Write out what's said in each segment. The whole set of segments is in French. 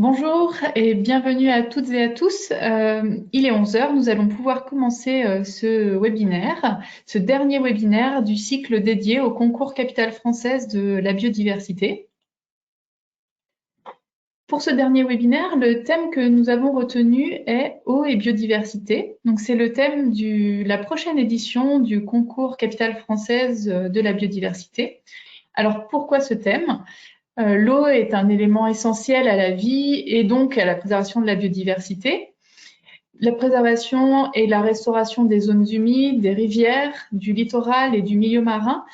Bonjour et bienvenue à toutes et à tous. Il est 11 heures, nous allons pouvoir commencer ce webinaire, ce dernier webinaire du cycle dédié au concours Capitale française de la biodiversité. Pour ce dernier webinaire, le thème que nous avons retenu est eau et biodiversité. Donc c'est le thème de la prochaine édition du concours Capitale française de la biodiversité. Alors pourquoi ce thème ? L'eau est un élément essentiel à la vie et donc à la préservation de la biodiversité. La préservation et la restauration des zones humides, des rivières, du littoral et du milieu marin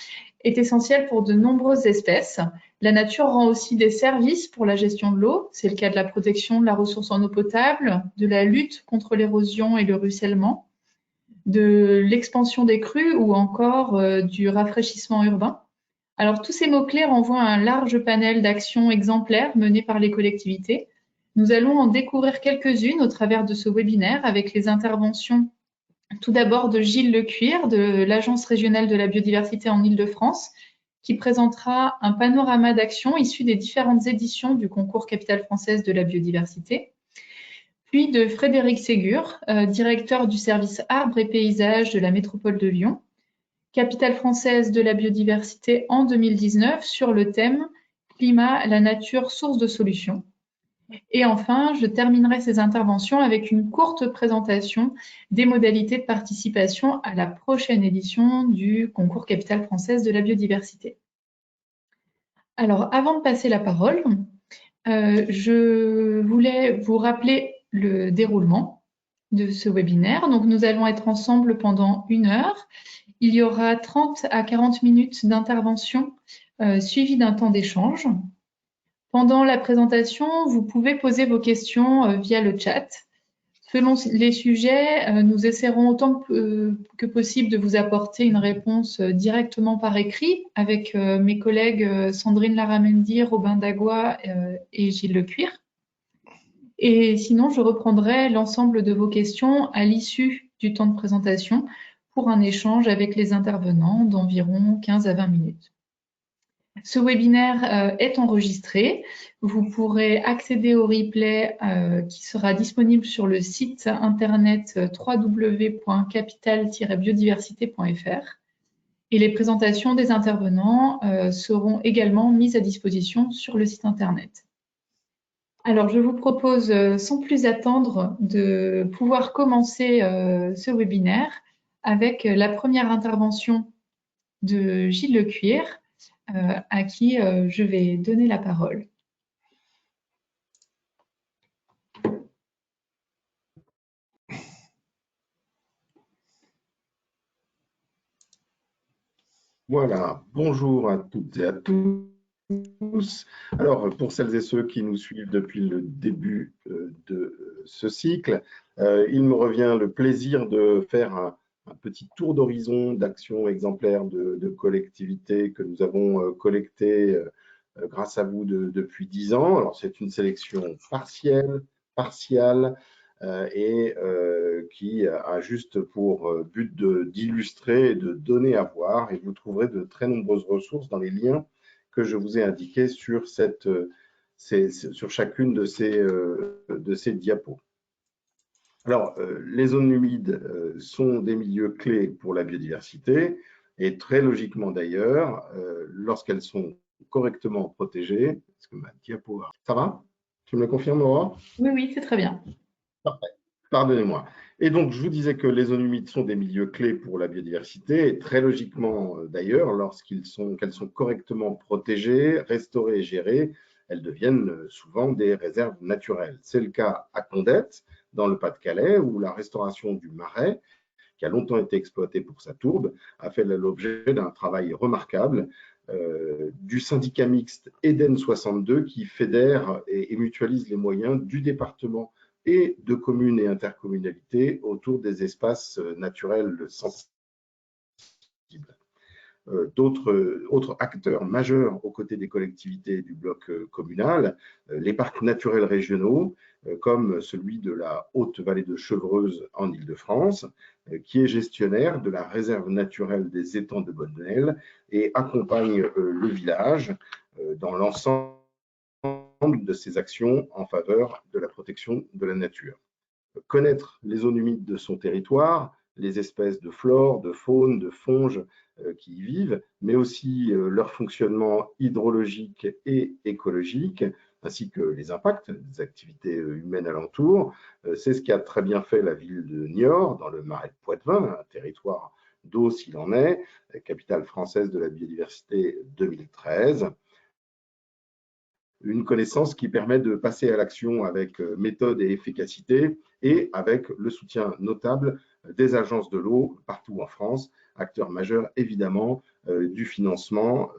est essentielle pour de nombreuses espèces. La nature rend aussi des services pour la gestion de l'eau. C'est le cas de la protection de la ressource en eau potable, de la lutte contre l'érosion et le ruissellement, de l'expansion des crues ou encore du rafraîchissement urbain. Alors, tous ces mots-clés renvoient à un large panel d'actions exemplaires menées par les collectivités. Nous allons en découvrir quelques-unes au travers de ce webinaire avec les interventions tout d'abord de Gilles Lecuir de l'Agence régionale de la biodiversité en Île-de-France, qui présentera un panorama d'actions issues des différentes éditions du concours Capitale française de la biodiversité. Puis de Frédéric Ségur, directeur du service arbres et paysages de la métropole de Lyon, Capitale française de la biodiversité en 2019 sur le thème Climat, la nature, source de solutions. Et enfin, je terminerai ces interventions avec une courte présentation des modalités de participation à la prochaine édition du concours Capitale française de la biodiversité. Alors, avant de passer la parole, je voulais vous rappeler le déroulement de ce webinaire. Donc, nous allons être ensemble pendant 1 heure. Il y aura 30 à 40 minutes d'intervention suivies d'un temps d'échange. Pendant la présentation, vous pouvez poser vos questions via le chat. Selon les sujets, nous essaierons autant que possible de vous apporter une réponse directement par écrit avec mes collègues Sandrine Laramendi, Robin Dagua et Gilles Lecuir. Et sinon, je reprendrai l'ensemble de vos questions à l'issue du temps de présentation pour un échange avec les intervenants d'environ 15 à 20 minutes. Ce webinaire est enregistré. Vous pourrez accéder au replay qui sera disponible sur le site internet www.capital-biodiversité.fr et les présentations des intervenants seront également mises à disposition sur le site internet. Alors, je vous propose, sans plus attendre, de pouvoir commencer ce webinaire avec la première intervention de Gilles Lecuir, à qui je vais donner la parole. Voilà, bonjour à toutes et à tous. Alors, pour celles et ceux qui nous suivent depuis le début de ce cycle, il me revient le plaisir de faire un petit tour d'horizon d'actions exemplaires de collectivités que nous avons collectées grâce à vous depuis 10 ans. Alors, c'est une sélection partielle, partiale, et qui a juste pour but d'illustrer et de donner à voir. Et vous trouverez de très nombreuses ressources dans les liens que je vous ai indiqués sur, sur chacune de ces diapos. Alors, les zones humides sont des milieux clés pour la biodiversité et très logiquement d'ailleurs, lorsqu'elles sont correctement protégées. Est-ce que ma diapo... Ça va? Tu me le confirmes, Laura? Oui, oui, c'est très bien. Parfait. Pardonnez-moi. Et donc, je vous disais que les zones humides sont des milieux clés pour la biodiversité, et très logiquement d'ailleurs, qu'elles sont correctement protégées, restaurées et gérées, elles deviennent souvent des réserves naturelles. C'est le cas à Condette, dans le Pas-de-Calais, où la restauration du marais, qui a longtemps été exploité pour sa tourbe, a fait l'objet d'un travail remarquable du syndicat mixte Eden 62 qui fédère et mutualise les moyens du département et de communes et intercommunalités autour des espaces naturels sensibles. Autres acteurs majeurs aux côtés des collectivités du bloc communal, les parcs naturels régionaux, comme celui de la Haute-Vallée de Chevreuse en Île-de-France, qui est gestionnaire de la réserve naturelle des étangs de Bonnel et accompagne le village dans l'ensemble de ces actions en faveur de la protection de la nature. Connaître les zones humides de son territoire, les espèces de flore, de faune, de fonges qui y vivent, mais aussi leur fonctionnement hydrologique et écologique, ainsi que les impacts des activités humaines alentour. C'est ce qu'a très bien fait la ville de Niort, dans le Marais de Poitevin, un territoire d'eau s'il en est, capitale française de la biodiversité 2013. Une connaissance qui permet de passer à l'action avec méthode et efficacité et avec le soutien notable des agences de l'eau partout en France, acteurs majeurs évidemment du financement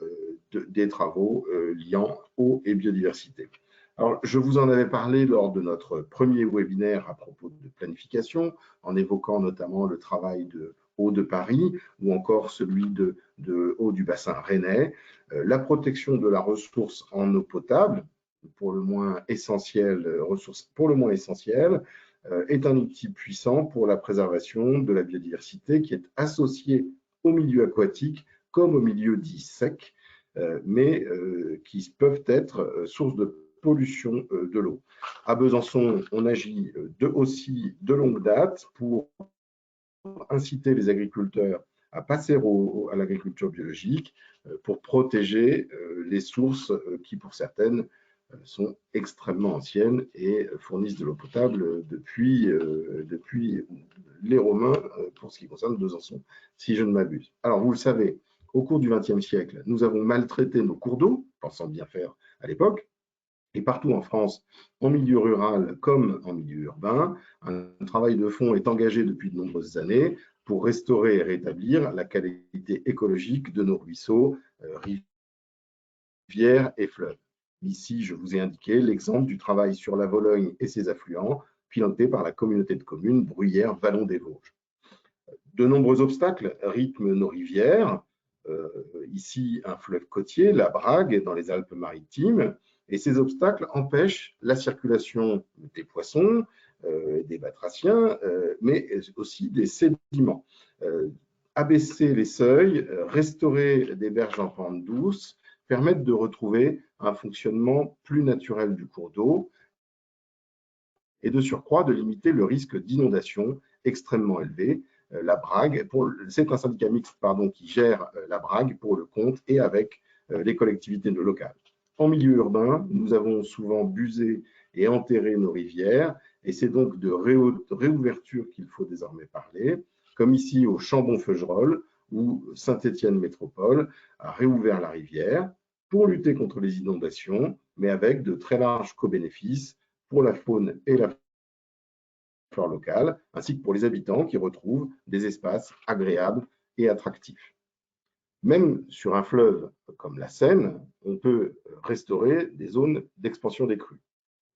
des travaux liant eau et biodiversité. Alors, je vous en avais parlé lors de notre premier webinaire à propos de planification, en évoquant notamment le travail de Eau de Paris ou encore celui de Eau du bassin rennais. La protection de la ressource en eau potable, pour le moins essentielle, est un outil puissant pour la préservation de la biodiversité qui est associée au milieu aquatique comme au milieu dit sec, mais qui peuvent être source de pollution de l'eau. À Besançon, on agit aussi de longue date pour inciter les agriculteurs à passer à l'agriculture biologique pour protéger les sources qui, pour certaines, sont extrêmement anciennes et fournissent de l'eau potable depuis les Romains pour ce qui concerne Besançon, si je ne m'abuse. Alors, vous le savez, au cours du XXe siècle, nous avons maltraité nos cours d'eau, pensant bien faire à l'époque, et partout en France, en milieu rural comme en milieu urbain, un travail de fond est engagé depuis de nombreuses années pour restaurer et rétablir la qualité écologique de nos ruisseaux, rivières et fleuves. Ici, je vous ai indiqué l'exemple du travail sur la Vologne et ses affluents, piloté par la communauté de communes Bruyères-Vallon des Vosges. De nombreux obstacles rythment nos rivières. Ici, un fleuve côtier, la Brague, dans les Alpes-Maritimes. Et ces obstacles empêchent la circulation des poissons, des batraciens, mais aussi des sédiments. Abaisser les seuils, restaurer des berges en pente douce, permettent de retrouver un fonctionnement plus naturel du cours d'eau et de surcroît de limiter le risque d'inondation extrêmement élevé. La Brague, c'est un syndicat mixte qui gère la Brague pour le compte et avec les collectivités locales. En milieu urbain, nous avons souvent busé et enterré nos rivières et c'est donc de réouverture qu'il faut désormais parler, comme ici au Chambon-Feugerolles où Saint-Étienne Métropole a réouvert la rivière pour lutter contre les inondations, mais avec de très larges co-bénéfices pour la faune et la flore locale, ainsi que pour les habitants qui retrouvent des espaces agréables et attractifs. Même sur un fleuve comme la Seine, on peut restaurer des zones d'expansion des crues.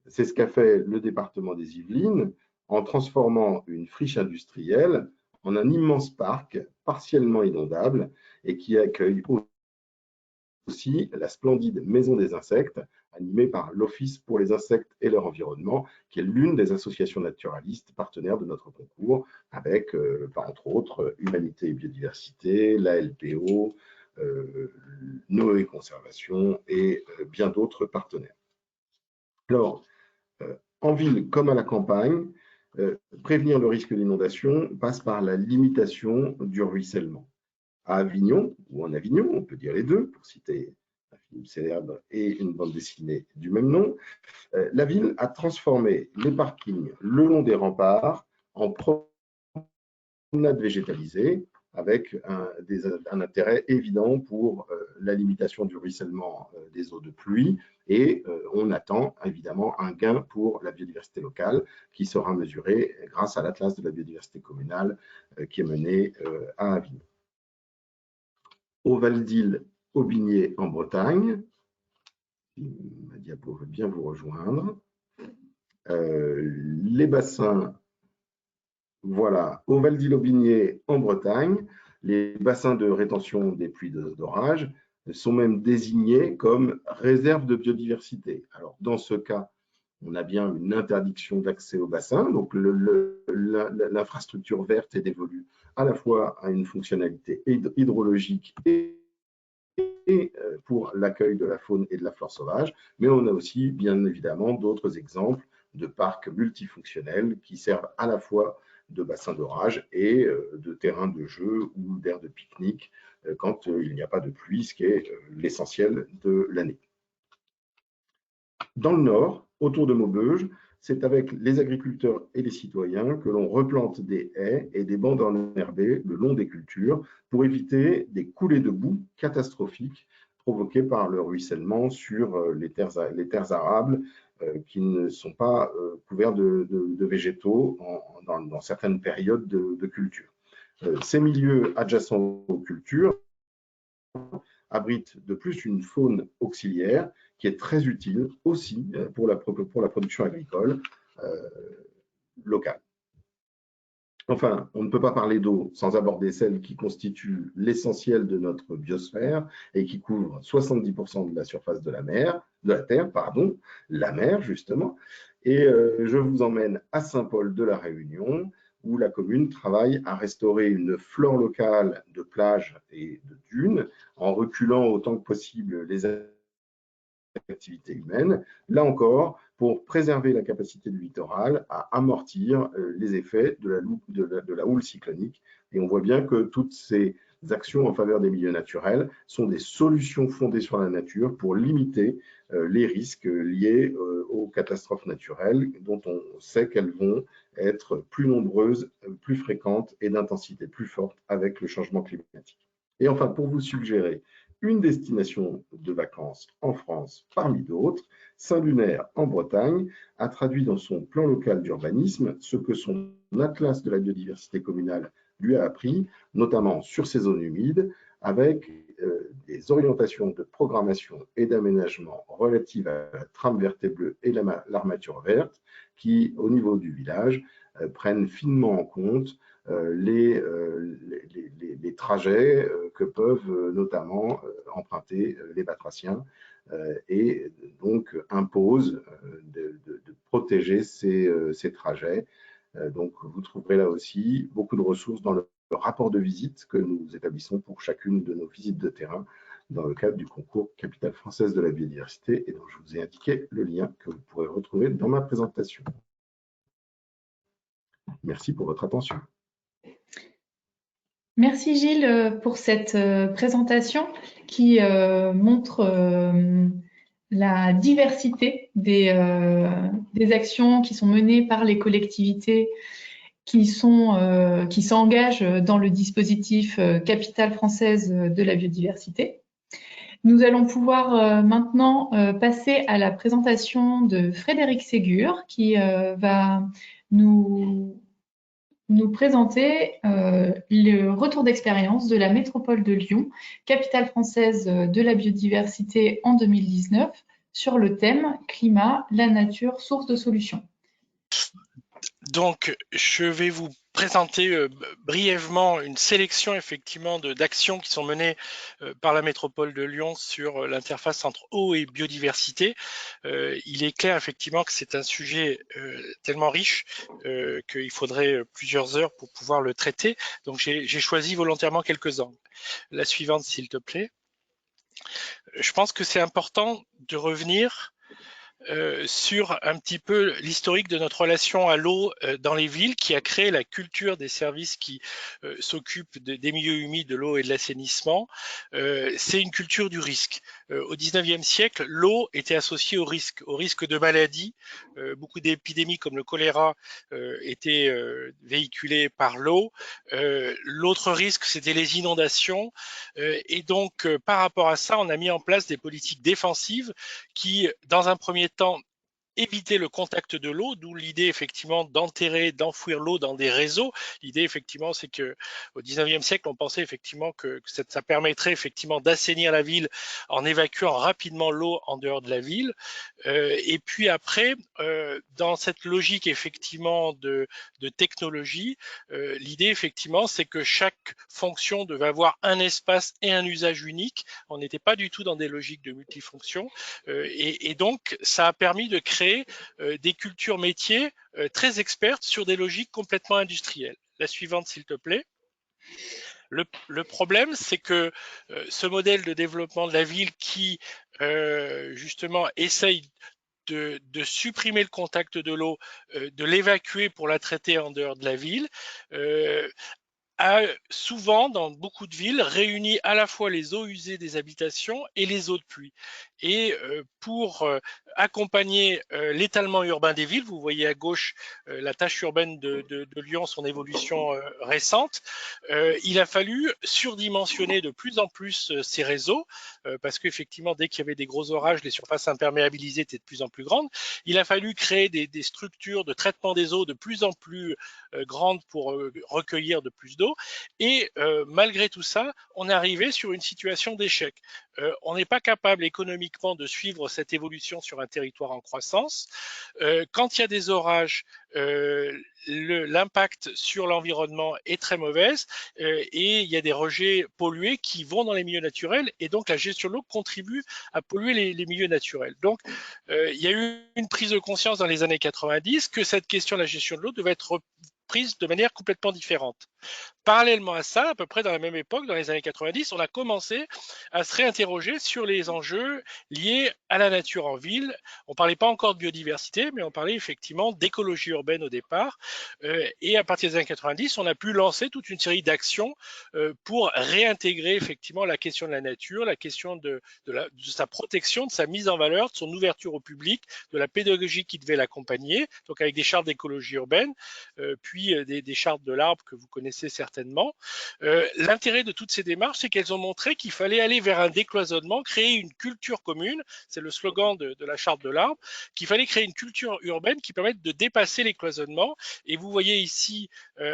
C'est ce qu'a fait le département des Yvelines en transformant une friche industrielle en un immense parc partiellement inondable et qui accueille aussi la splendide Maison des Insectes, animée par l'Office pour les insectes et leur environnement, qui est l'une des associations naturalistes partenaires de notre concours, avec, entre autres, Humanité et Biodiversité, la LPO, Noé Conservation et bien d'autres partenaires. Alors, en ville comme à la campagne, prévenir le risque d'inondation passe par la limitation du ruissellement. À Avignon, ou en Avignon, on peut dire les deux, pour citer un film célèbre et une bande dessinée du même nom, la ville a transformé les parkings le long des remparts en promenades végétalisées, avec un intérêt évident pour la limitation du ruissellement des eaux de pluie et on attend évidemment un gain pour la biodiversité locale qui sera mesuré grâce à l'Atlas de la biodiversité communale qui est mené à Avignon. Au Val d'Ille, Aubigné en Bretagne, ma diapo veut bien vous rejoindre. Les bassins, voilà, au Val d'Ille-Aubigné en Bretagne, les bassins de rétention des pluies d'orage sont même désignés comme réserve de biodiversité. Alors, dans ce cas, on a bien une interdiction d'accès au bassin, donc l'infrastructure verte est dévolue à la fois à une fonctionnalité hydrologique et pour l'accueil de la faune et de la flore sauvage, mais on a aussi bien évidemment d'autres exemples de parcs multifonctionnels qui servent à la fois de bassins d'orage et de terrains de jeu ou d'aires de pique-nique quand il n'y a pas de pluie, ce qui est l'essentiel de l'année. Dans le nord, autour de Maubeuge, c'est avec les agriculteurs et les citoyens que l'on replante des haies et des bandes enherbées le long des cultures pour éviter des coulées de boue catastrophiques provoquées par le ruissellement sur les terres arables qui ne sont pas couverts de végétaux dans certaines périodes de culture. Ces milieux adjacents aux cultures abrite de plus une faune auxiliaire qui est très utile aussi pour la production agricole locale. Enfin, on ne peut pas parler d'eau sans aborder celle qui constitue l'essentiel de notre biosphère et qui couvre 70% de la surface de la Terre, la mer justement. Et je vous emmène à Saint-Paul de la Réunion, où la commune travaille à restaurer une flore locale de plages et de dunes, en reculant autant que possible les activités humaines, là encore, pour préserver la capacité du littoral à amortir les effets de la houle cyclonique. Et on voit bien que toutes ces actions en faveur des milieux naturels sont des solutions fondées sur la nature pour limiter les risques liés aux catastrophes naturelles, dont on sait qu'elles vont être plus nombreuses, plus fréquentes et d'intensité plus forte avec le changement climatique. Et enfin, pour vous suggérer une destination de vacances en France parmi d'autres, Saint-Lunaire en Bretagne a traduit dans son plan local d'urbanisme ce que son atlas de la biodiversité communale lui a appris, notamment sur ses zones humides, avec des orientations de programmation et d'aménagement relatives à la trame verte et bleue et l'armature verte, qui, au niveau du village, prennent finement en compte les trajets que peuvent notamment emprunter les batraciens et donc impose de protéger ces trajets. Donc vous trouverez là aussi beaucoup de ressources dans le rapport de visite que nous établissons pour chacune de nos visites de terrain dans le cadre du concours Capitale française de la biodiversité et dont je vous ai indiqué le lien que vous pourrez retrouver dans ma présentation. Merci pour votre attention. Merci Gilles pour cette présentation qui montre la diversité des actions qui sont menées par les collectivités qui s'engagent dans le dispositif Capitale française de la biodiversité. Nous allons pouvoir maintenant passer à la présentation de Frédéric Ségur qui va nous présenter le retour d'expérience de la métropole de Lyon, capitale française de la biodiversité en 2019, sur le thème climat, la nature, source de solutions. Donc, je vais vous présenter brièvement une sélection effectivement d'actions qui sont menées par la métropole de Lyon sur l'interface entre eau et biodiversité. Il est clair effectivement que c'est un sujet tellement riche qu'il faudrait plusieurs heures pour pouvoir le traiter. Donc, j'ai choisi volontairement quelques angles. La suivante, s'il te plaît. Je pense que c'est important de revenir sur un petit peu l'historique de notre relation à l'eau dans les villes qui a créé la culture des services qui s'occupent des milieux humides, de l'eau et de l'assainissement. C'est une culture du risque. Au 19e siècle, l'eau était associée au risque de maladies. Beaucoup d'épidémies comme le choléra étaient véhiculées par l'eau. L'autre risque, c'était les inondations. Et donc, par rapport à ça, on a mis en place des politiques défensives qui, dans un premier temps, éviter le contact de l'eau, d'où l'idée effectivement d'enterrer, d'enfouir l'eau dans des réseaux. L'idée effectivement, c'est que au 19e siècle, on pensait effectivement que ça permettrait effectivement d'assainir la ville en évacuant rapidement l'eau en dehors de la ville. Et puis après, dans cette logique effectivement de technologie, l'idée effectivement, c'est que chaque fonction devait avoir un espace et un usage unique. On n'était pas du tout dans des logiques de multifonction. Et donc, ça a permis de créer des cultures métiers très expertes sur des logiques complètement industrielles. La suivante, s'il te plaît. Le problème, c'est que ce modèle de développement de la ville qui, justement, essaye de supprimer le contact de l'eau, de l'évacuer pour la traiter en dehors de la ville, a souvent, dans beaucoup de villes, réuni à la fois les eaux usées des habitations et les eaux de pluie. Et pour accompagner l'étalement urbain des villes, vous voyez à gauche la tâche urbaine de Lyon, son évolution récente, il a fallu surdimensionner de plus en plus ces réseaux, parce qu'effectivement, dès qu'il y avait des gros orages, les surfaces imperméabilisées étaient de plus en plus grandes. Il a fallu créer des structures de traitement des eaux de plus en plus grandes pour recueillir de plus d'eau. Et malgré tout ça, on est arrivé sur une situation d'échec. On n'est pas capable économiquement de suivre cette évolution sur un territoire en croissance. Quand il y a des orages, l'impact sur l'environnement est très mauvaise et il y a des rejets pollués qui vont dans les milieux naturels et donc la gestion de l'eau contribue à polluer les milieux naturels. Donc il y a eu une prise de conscience dans les années 90 que cette question de la gestion de l'eau devait être prise de manière complètement différente. Parallèlement à ça, à peu près dans la même époque, dans les années 90, on a commencé à se réinterroger sur les enjeux liés à la nature en ville. On ne parlait pas encore de biodiversité, mais on parlait effectivement d'écologie urbaine au départ. Et à partir des années 90, on a pu lancer toute une série d'actions pour réintégrer effectivement la question de la nature, la question de sa protection, de sa mise en valeur, de son ouverture au public, de la pédagogie qui devait l'accompagner, donc avec des chartes d'écologie urbaine, puis des chartes de l'arbre que vous connaissez certainement. L'intérêt de toutes ces démarches, c'est qu'elles ont montré qu'il fallait aller vers un décloisonnement, créer une culture commune, c'est le slogan de la charte de l'arbre, qu'il fallait créer une culture urbaine qui permette de dépasser les cloisonnements. Et vous voyez ici,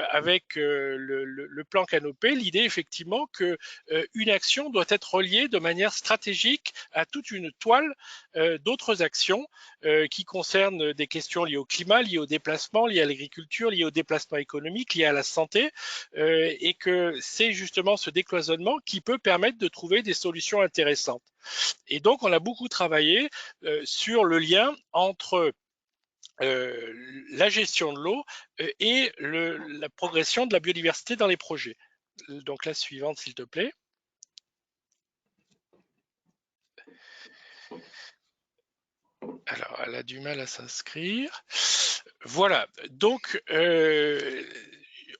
avec le plan Canopé, l'idée effectivement qu'une action doit être reliée de manière stratégique à toute une toile d'autres actions qui concernent des questions liées au climat, liées au déplacement, liées à l'agriculture, liées au déplacement économique, liées à la santé, et que c'est justement ce décloisonnement qui peut permettre de trouver des solutions intéressantes. Et donc, on a beaucoup travaillé sur le lien entre la gestion de l'eau et la progression de la biodiversité dans les projets. Donc, la suivante, s'il te plaît. Alors, elle a du mal à s'inscrire. Voilà, donc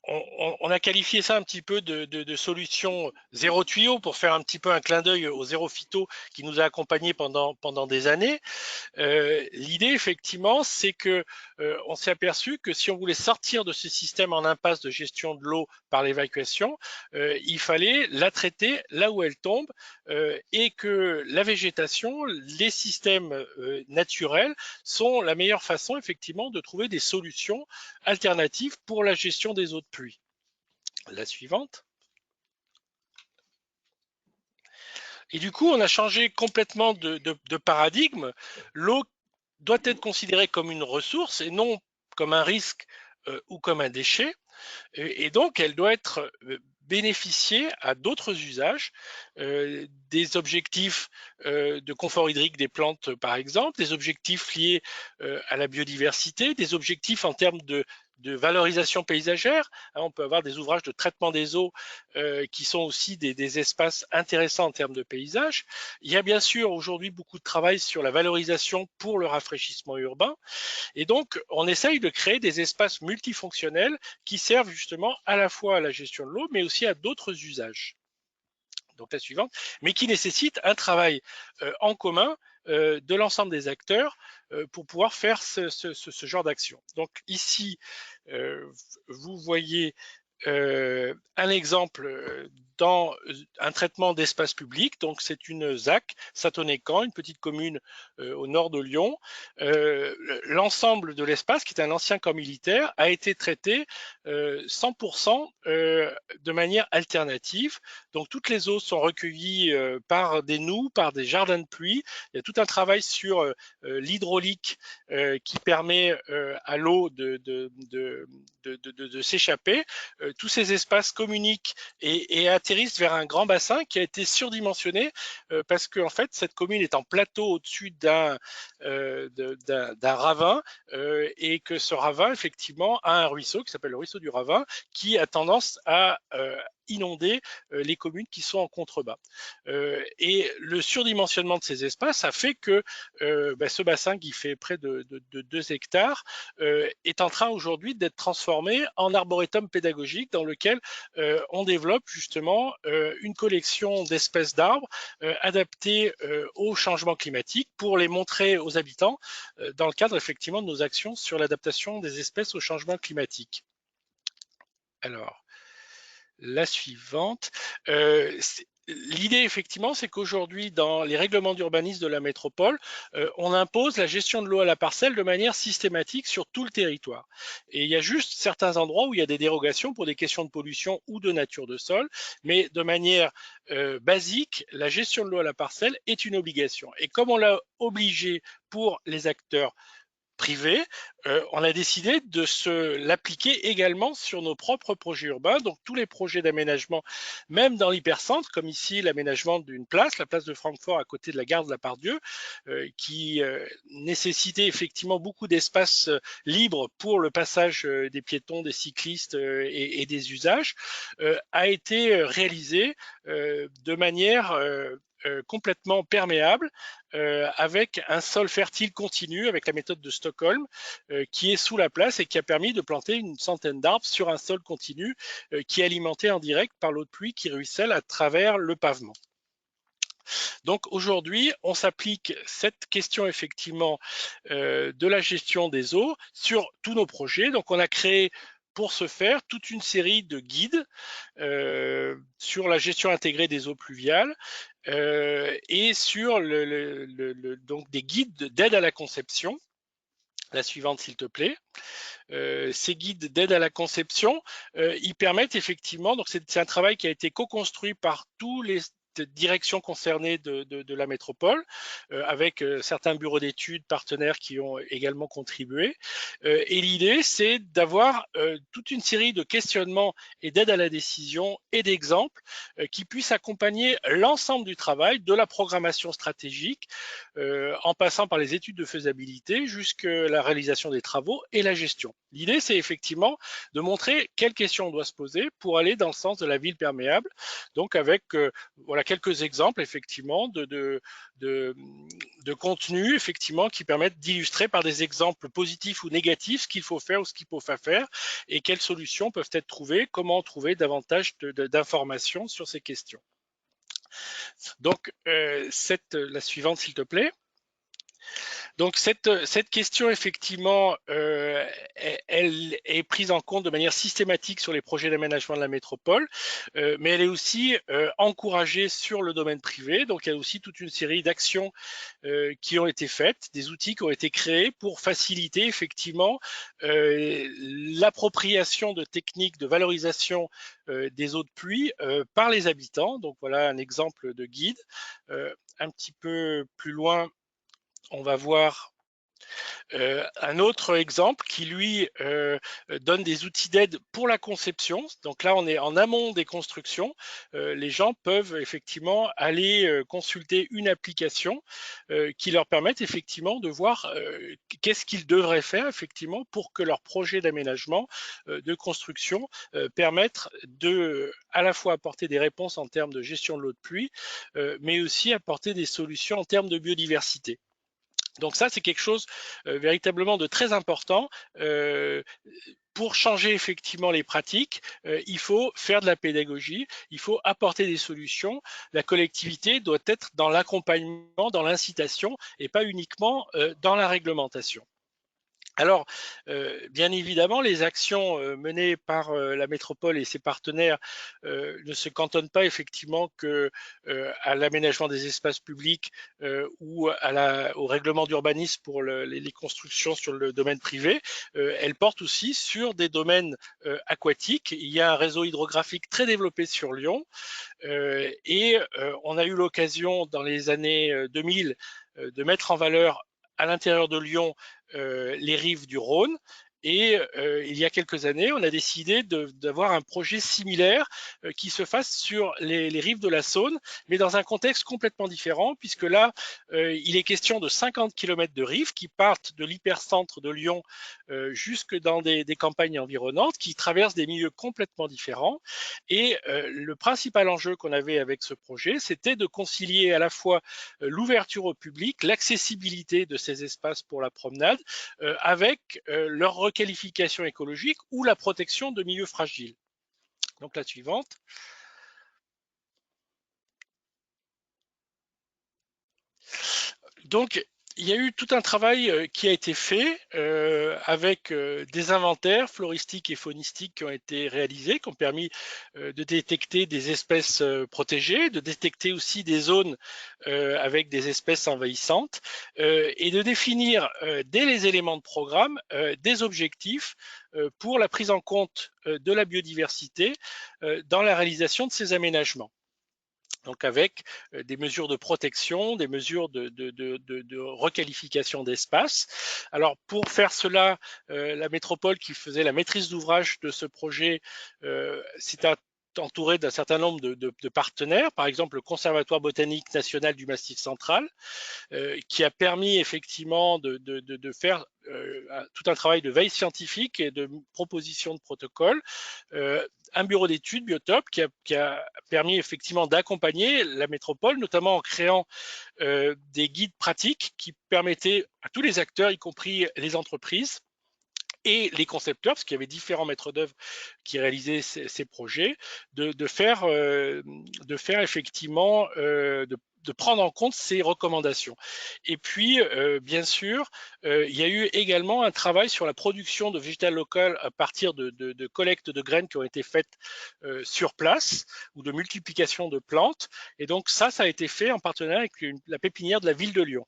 on a qualifié ça un petit peu de solution zéro tuyau pour faire un petit peu un clin d'œil au zéro phyto qui nous a accompagnés pendant des années. L'idée, effectivement, c'est que on s'est aperçu que si on voulait sortir de ce système en impasse de gestion de l'eau par l'évacuation, il fallait la traiter là où elle tombe et que la végétation, les systèmes naturels sont la meilleure façon, effectivement, de trouver des solutions alternatives pour la gestion des eaux de pluie. La suivante. Et du coup, on a changé complètement de paradigme. L'eau doit être considérée comme une ressource et non comme un risque ou comme un déchet. Et donc, elle doit être bénéficier à d'autres usages, des objectifs de confort hydrique des plantes, par exemple, des objectifs liés à la biodiversité, des objectifs en termes de valorisation paysagère. On peut avoir des ouvrages de traitement des eaux qui sont aussi des espaces intéressants en termes de paysage. Il y a bien sûr aujourd'hui beaucoup de travail sur la valorisation pour le rafraîchissement urbain. Et donc, on essaye de créer des espaces multifonctionnels qui servent justement à la fois à la gestion de l'eau, mais aussi à d'autres usages. Donc la suivante, mais qui nécessite un travail en commun de l'ensemble des acteurs pour pouvoir faire ce genre d'action. Donc ici, vous voyez un exemple dans un traitement d'espace public. Donc c'est une ZAC, Satonnet-Camp, une petite commune au nord de Lyon. L'ensemble de l'espace, qui est un ancien camp militaire, a été traité 100% de manière alternative. Donc toutes les eaux sont recueillies par des noues, par des jardins de pluie. Il y a tout un travail sur l'hydraulique qui permet à l'eau de s'échapper. Tous ces espaces communiquent et atterrissent vers un grand bassin qui a été surdimensionné parce que en fait cette commune est en plateau au-dessus d'un d'un ravin, et que ce ravin, effectivement, a un ruisseau qui s'appelle le ruisseau du Ravin, qui a tendance à inonder les communes qui sont en contrebas. Et le surdimensionnement de ces espaces a fait que ce bassin qui fait près de 2 hectares est en train aujourd'hui d'être transformé en arboretum pédagogique dans lequel on développe justement une collection d'espèces d'arbres adaptées au changement climatique pour les montrer aux habitants dans le cadre effectivement de nos actions sur l'adaptation des espèces au changement climatique. Alors, la suivante. L'idée, effectivement, c'est qu'aujourd'hui, dans les règlements d'urbanisme de la métropole, on impose la gestion de l'eau à la parcelle de manière systématique sur tout le territoire. Et il y a juste certains endroits où il y a des dérogations pour des questions de pollution ou de nature de sol, mais de manière basique, la gestion de l'eau à la parcelle est une obligation. Et comme on l'a obligé pour les acteurs privés, on a décidé de l'appliquer également sur nos propres projets urbains. Donc tous les projets d'aménagement, même dans l'hypercentre, comme ici l'aménagement d'une place, la place de Francfort à côté de la gare de la Part-Dieu, qui nécessitait effectivement beaucoup d'espace libre pour le passage des piétons, des cyclistes et des usages, a été réalisé de manière complètement perméable, avec un sol fertile continu, avec la méthode de Stockholm, qui est sous la place et qui a permis de planter une centaine d'arbres sur un sol continu qui est alimenté en direct par l'eau de pluie qui ruisselle à travers le pavement. Donc aujourd'hui, on s'applique cette question effectivement de la gestion des eaux sur tous nos projets. Donc on a créé pour ce faire toute une série de guides sur la gestion intégrée des eaux pluviales et sur donc des guides d'aide à la conception. La suivante, s'il te plaît. Ces guides d'aide à la conception, ils permettent effectivement, donc c'est un travail qui a été co-construit par tous les directions concernées de la métropole, avec certains bureaux d'études partenaires qui ont également contribué. Et l'idée, c'est d'avoir toute une série de questionnements et d'aide à la décision et d'exemples qui puissent accompagner l'ensemble du travail, de la programmation stratégique, en passant par les études de faisabilité jusqu'à la réalisation des travaux et la gestion. L'idée, c'est effectivement de montrer quelles questions on doit se poser pour aller dans le sens de la ville perméable, donc avec voilà, quelques exemples effectivement de contenu effectivement qui permettent d'illustrer par des exemples positifs ou négatifs ce qu'il faut faire ou ce qu'il ne faut pas faire et quelles solutions peuvent être trouvées, comment trouver davantage d'informations sur ces questions. Donc, la suivante, s'il te plaît. Donc cette question, effectivement, elle est prise en compte de manière systématique sur les projets d'aménagement de la métropole, mais elle est aussi encouragée sur le domaine privé. Donc il y a aussi toute une série d'actions qui ont été faites, des outils qui ont été créés pour faciliter effectivement l'appropriation de techniques de valorisation des eaux de pluie par les habitants. Donc voilà un exemple de guide. Un petit peu plus loin, on va voir un autre exemple qui, lui, donne des outils d'aide pour la conception. Donc là, on est en amont des constructions. Les gens peuvent effectivement aller consulter une application qui leur permette effectivement de voir qu'est-ce qu'ils devraient faire effectivement pour que leur projet d'aménagement, de construction, permettent de à la fois apporter des réponses en termes de gestion de l'eau de pluie, mais aussi apporter des solutions en termes de biodiversité. Donc ça, c'est quelque chose véritablement de très important. Pour changer effectivement les pratiques, il faut faire de la pédagogie, il faut apporter des solutions. La collectivité doit être dans l'accompagnement, dans l'incitation et pas uniquement dans la réglementation. Alors, bien évidemment, les actions menées par la métropole et ses partenaires ne se cantonnent pas effectivement que à l'aménagement des espaces publics ou au règlement d'urbanisme pour les constructions sur le domaine privé. Elles portent aussi sur des domaines aquatiques. Il y a un réseau hydrographique très développé sur Lyon et on a eu l'occasion dans les années 2000 de mettre en valeur à l'intérieur de Lyon les rives du Rhône Et il y a quelques années, on a décidé d'avoir un projet similaire qui se fasse sur les rives de la Saône, mais dans un contexte complètement différent, puisque là, il est question de 50 km de rives qui partent de l'hypercentre de Lyon jusque dans des campagnes environnantes, qui traversent des milieux complètement différents. Et le principal enjeu qu'on avait avec ce projet, c'était de concilier à la fois l'ouverture au public, l'accessibilité de ces espaces pour la promenade, avec leur requalification écologique ou la protection de milieux fragiles. Donc la suivante. Donc il y a eu tout un travail qui a été fait avec des inventaires floristiques et faunistiques qui ont été réalisés, qui ont permis de détecter des espèces protégées, de détecter aussi des zones avec des espèces envahissantes et de définir dès les éléments de programme des objectifs pour la prise en compte de la biodiversité dans la réalisation de ces aménagements. Donc avec des mesures de protection, des mesures de requalification d'espace. Alors pour faire cela, la métropole qui faisait la maîtrise d'ouvrage de ce projet s'est entourée d'un certain nombre de partenaires, par exemple le Conservatoire botanique national du Massif central, qui a permis effectivement de faire tout un travail de veille scientifique et de proposition de protocole. Un bureau d'études, Biotop, qui a permis effectivement d'accompagner la métropole, notamment en créant des guides pratiques qui permettaient à tous les acteurs, y compris les entreprises, et les concepteurs, parce qu'il y avait différents maîtres d'œuvre qui réalisaient ces projets, de faire effectivement, de prendre en compte ces recommandations. Et puis, bien sûr, il y a eu également un travail sur la production de végétal local à partir de collectes de graines qui ont été faites sur place ou de multiplication de plantes. Et donc ça a été fait en partenariat avec la pépinière de la ville de Lyon.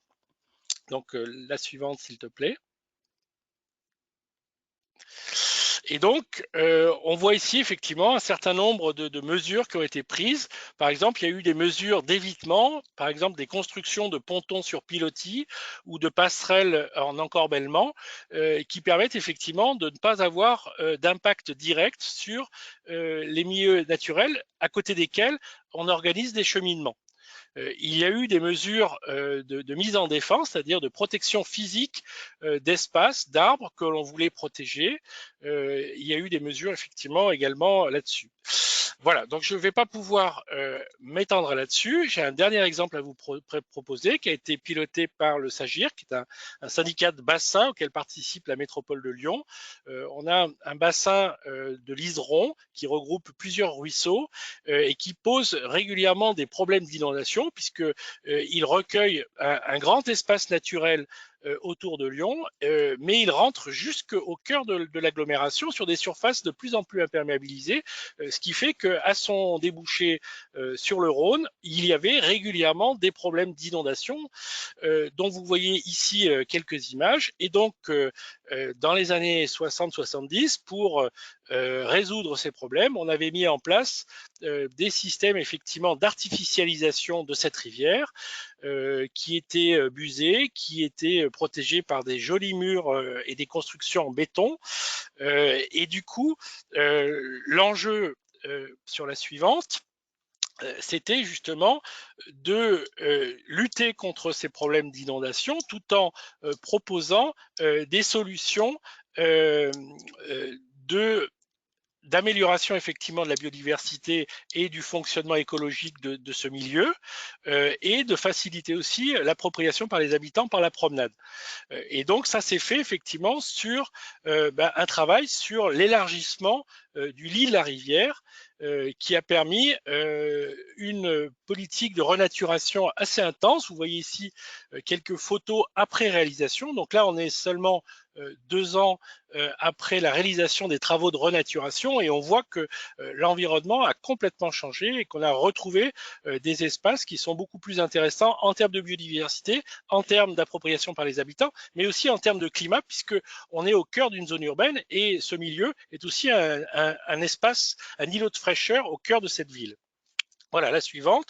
Donc la suivante, s'il te plaît. Et donc, on voit ici effectivement un certain nombre de mesures qui ont été prises. Par exemple, il y a eu des mesures d'évitement, par exemple des constructions de pontons sur pilotis ou de passerelles en encorbellement, qui permettent effectivement de ne pas avoir d'impact direct sur les milieux naturels à côté desquels on organise des cheminements. Il y a eu des mesures de mise en défense, c'est-à-dire de protection physique d'espaces, d'arbres que l'on voulait protéger. Il y a eu des mesures effectivement également là-dessus. Voilà, donc je ne vais pas pouvoir m'étendre là-dessus. J'ai un dernier exemple à vous proposer qui a été piloté par le SAGIR, qui est un syndicat de bassin auquel participe la métropole de Lyon. On a un bassin de l'Iseron qui regroupe plusieurs ruisseaux et qui pose régulièrement des problèmes d'inondation puisqu'il recueille un grand espace naturel autour de Lyon, mais il rentre jusqu'au cœur de l'agglomération sur des surfaces de plus en plus imperméabilisées, ce qui fait qu'à son débouché sur le Rhône, il y avait régulièrement des problèmes d'inondation, dont vous voyez ici quelques images. Et donc, dans les années 60-70, pour résoudre ces problèmes, on avait mis en place des systèmes effectivement d'artificialisation de cette rivière qui étaient busés, qui étaient protégés par des jolis murs et des constructions en béton. Et du coup, l'enjeu sur la suivante, c'était justement de lutter contre ces problèmes d'inondation tout en proposant des solutions d'amélioration effectivement de la biodiversité et du fonctionnement écologique de ce milieu et de faciliter aussi l'appropriation par les habitants par la promenade. Et donc ça s'est fait effectivement sur un travail sur l'élargissement du lit de la rivière qui a permis une politique de renaturation assez intense. Vous voyez ici quelques photos après réalisation. Donc là, on est seulement 2 ans après la réalisation des travaux de renaturation et on voit que l'environnement a complètement changé et qu'on a retrouvé des espaces qui sont beaucoup plus intéressants en termes de biodiversité, en termes d'appropriation par les habitants, mais aussi en termes de climat puisque on est au cœur d'une zone urbaine et ce milieu est aussi un espace, un îlot de fraîcheur au cœur de cette ville. Voilà, la suivante.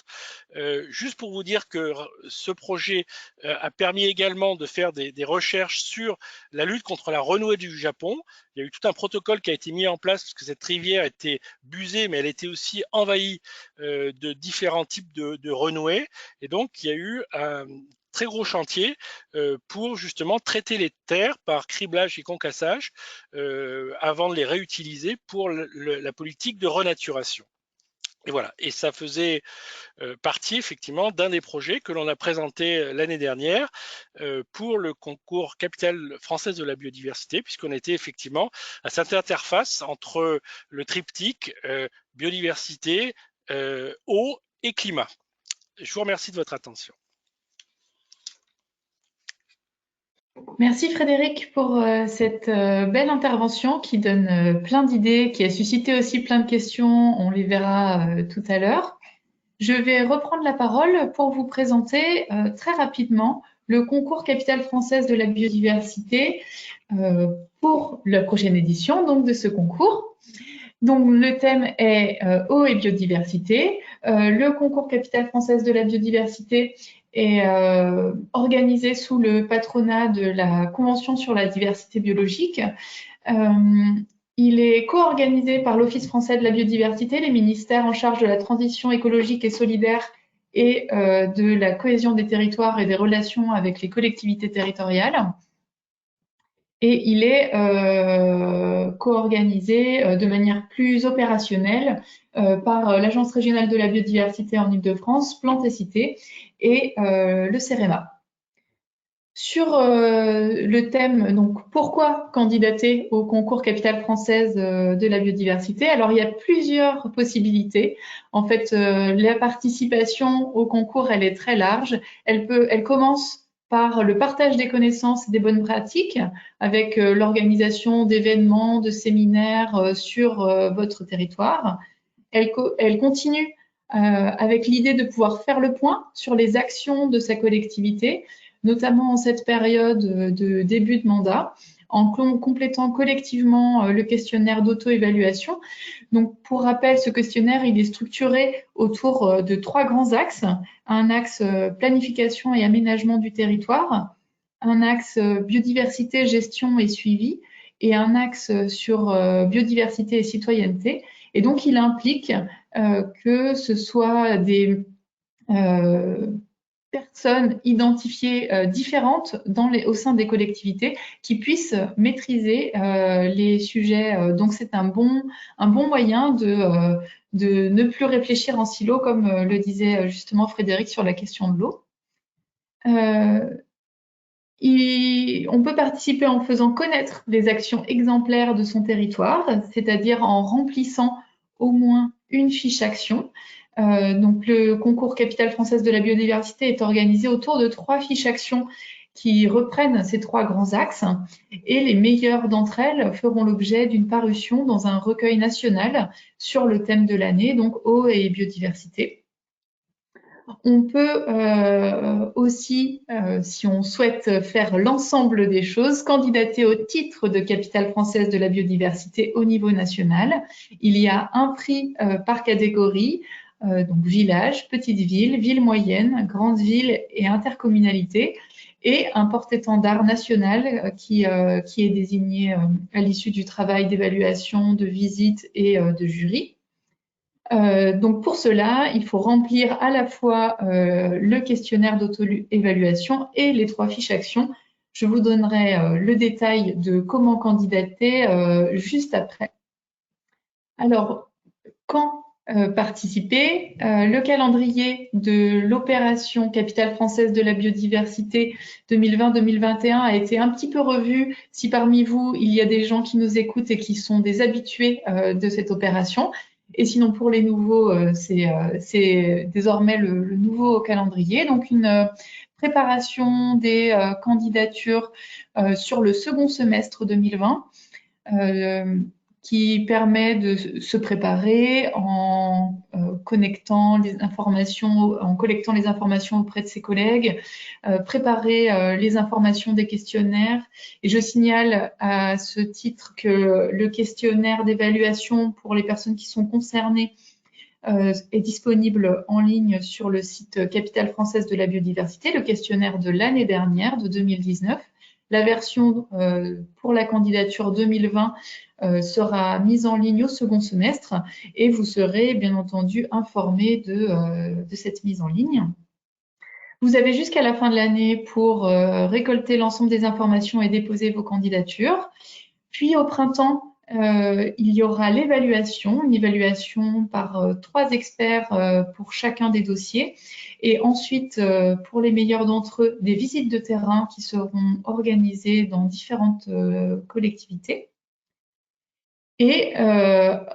Juste pour vous dire que ce projet a permis également de faire des recherches sur la lutte contre la renouée du Japon. Il y a eu tout un protocole qui a été mis en place parce que cette rivière était busée, mais elle était aussi envahie de différents types de renouées. Et donc, il y a eu un très gros chantier pour justement traiter les terres par criblage et concassage avant de les réutiliser pour la politique de renaturation. Et voilà, et ça faisait partie effectivement d'un des projets que l'on a présenté l'année dernière pour le concours Capitale française de la biodiversité, puisqu'on était effectivement à cette interface entre le triptyque biodiversité, eau et climat. Je vous remercie de votre attention. Merci Frédéric pour cette belle intervention qui donne plein d'idées, qui a suscité aussi plein de questions. On les verra tout à l'heure. Je vais reprendre la parole pour vous présenter très rapidement le concours Capitale française de la biodiversité pour la prochaine édition donc, de ce concours. Donc, le thème est eau et biodiversité. Le concours Capitale française de la biodiversité est organisé sous le patronat de la Convention sur la diversité biologique. Il est co-organisé par l'Office français de la biodiversité, les ministères en charge de la transition écologique et solidaire et de la cohésion des territoires et des relations avec les collectivités territoriales. Et il est co-organisé de manière plus opérationnelle par l'Agence régionale de la biodiversité en Île-de-France, Plantes et Cités, et le CEREMA. Sur le thème, donc pourquoi candidater au concours Capitale française de la biodiversité? Alors, il y a plusieurs possibilités. En fait, la participation au concours, elle est très large. Elle commence par le partage des connaissances et des bonnes pratiques avec l'organisation d'événements, de séminaires sur votre territoire. Elle continue avec l'idée de pouvoir faire le point sur les actions de sa collectivité, notamment en cette période de début de mandat, en complétant collectivement le questionnaire d'auto-évaluation. Donc, pour rappel, ce questionnaire, il est structuré autour de 3 grands axes. Un axe planification et aménagement du territoire, un axe biodiversité, gestion et suivi, et un axe sur biodiversité et citoyenneté. Et donc, il implique que ce soit des personnes identifiées différentes au sein des collectivités qui puissent maîtriser les sujets. Donc, c'est un bon moyen de ne plus réfléchir en silo, comme le disait justement Frédéric sur la question de l'eau. On peut participer en faisant connaître les actions exemplaires de son territoire, c'est-à-dire en remplissant au moins une fiche action. Donc, le concours Capitale française de la biodiversité est organisé autour de 3 fiches actions qui reprennent ces 3 grands axes et les meilleures d'entre elles feront l'objet d'une parution dans un recueil national sur le thème de l'année, donc eau et biodiversité. On peut aussi, si on souhaite faire l'ensemble des choses, candidater au titre de Capitale française de la biodiversité au niveau national. Il y a un prix par catégorie, donc village, petite ville, ville moyenne, grande ville et intercommunalité, et un porte-étendard national qui est désigné à l'issue du travail d'évaluation, de visite et de jury. Donc pour cela, il faut remplir à la fois le questionnaire d'auto-évaluation et les 3 fiches actions. Je vous donnerai le détail de comment candidater juste après. Alors, quand participer? Le calendrier de l'opération Capitale française de la biodiversité 2020-2021 a été un petit peu revu. Si parmi vous, il y a des gens qui nous écoutent et qui sont des habitués de cette opération. Et sinon, pour les nouveaux, c'est désormais le nouveau calendrier. Donc, une préparation des candidatures sur le second semestre 2020 qui permet de se préparer en collectant les informations auprès de ses collègues, préparer les informations des questionnaires. Et je signale à ce titre que le questionnaire d'évaluation pour les personnes qui sont concernées est disponible en ligne sur le site Capitale française de la biodiversité, le questionnaire de l'année dernière, de 2019. La version pour la candidature 2020 sera mise en ligne au second semestre et vous serez bien entendu informé de cette mise en ligne. Vous avez jusqu'à la fin de l'année pour récolter l'ensemble des informations et déposer vos candidatures. Puis au printemps, il y aura l'évaluation, une évaluation par 3 experts pour chacun des dossiers. Et ensuite, pour les meilleurs d'entre eux, des visites de terrain qui seront organisées dans différentes collectivités. Et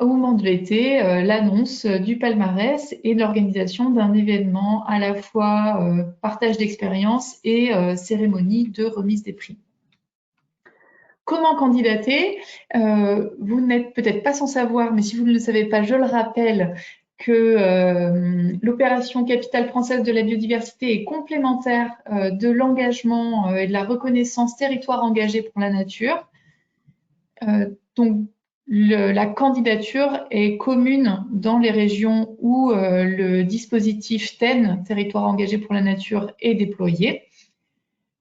au moment de l'été, l'annonce du palmarès et de l'organisation d'un événement à la fois partage d'expérience et cérémonie de remise des prix. Comment candidater? Vous n'êtes peut-être pas sans savoir, mais si vous ne le savez pas, je le rappelle, que l'opération Capitale française de la biodiversité est complémentaire de l'engagement et de la reconnaissance territoire engagé pour la nature. Donc, la candidature est commune dans les régions où le dispositif TEN, territoire engagé pour la nature, est déployé.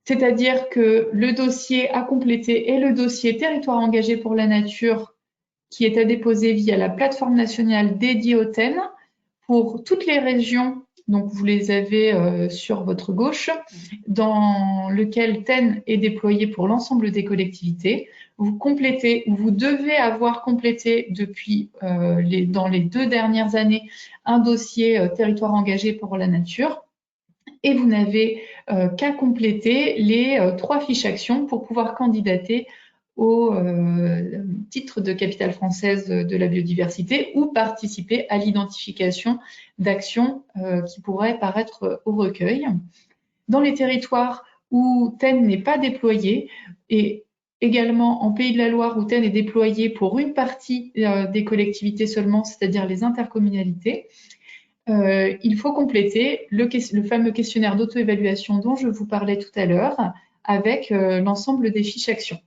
C'est-à-dire que le dossier à compléter est le dossier territoire engagé pour la nature qui est à déposer via la plateforme nationale dédiée au TEN pour toutes les régions. Donc, vous les avez sur votre gauche, dans lequel TEN est déployé pour l'ensemble des collectivités. Vous complétez, ou vous devez avoir complété depuis dans les 2 dernières années un dossier territoire engagé pour la nature. Et vous n'avez qu'à compléter les 3 fiches actions pour pouvoir candidater au titre de capitale française de la biodiversité ou participer à l'identification d'actions qui pourraient paraître au recueil. Dans les territoires où TEN n'est pas déployé et également en Pays de la Loire où TEN est déployé pour une partie des collectivités seulement, c'est-à-dire les intercommunalités, il faut compléter le fameux questionnaire d'auto-évaluation dont je vous parlais tout à l'heure avec l'ensemble des fiches actions.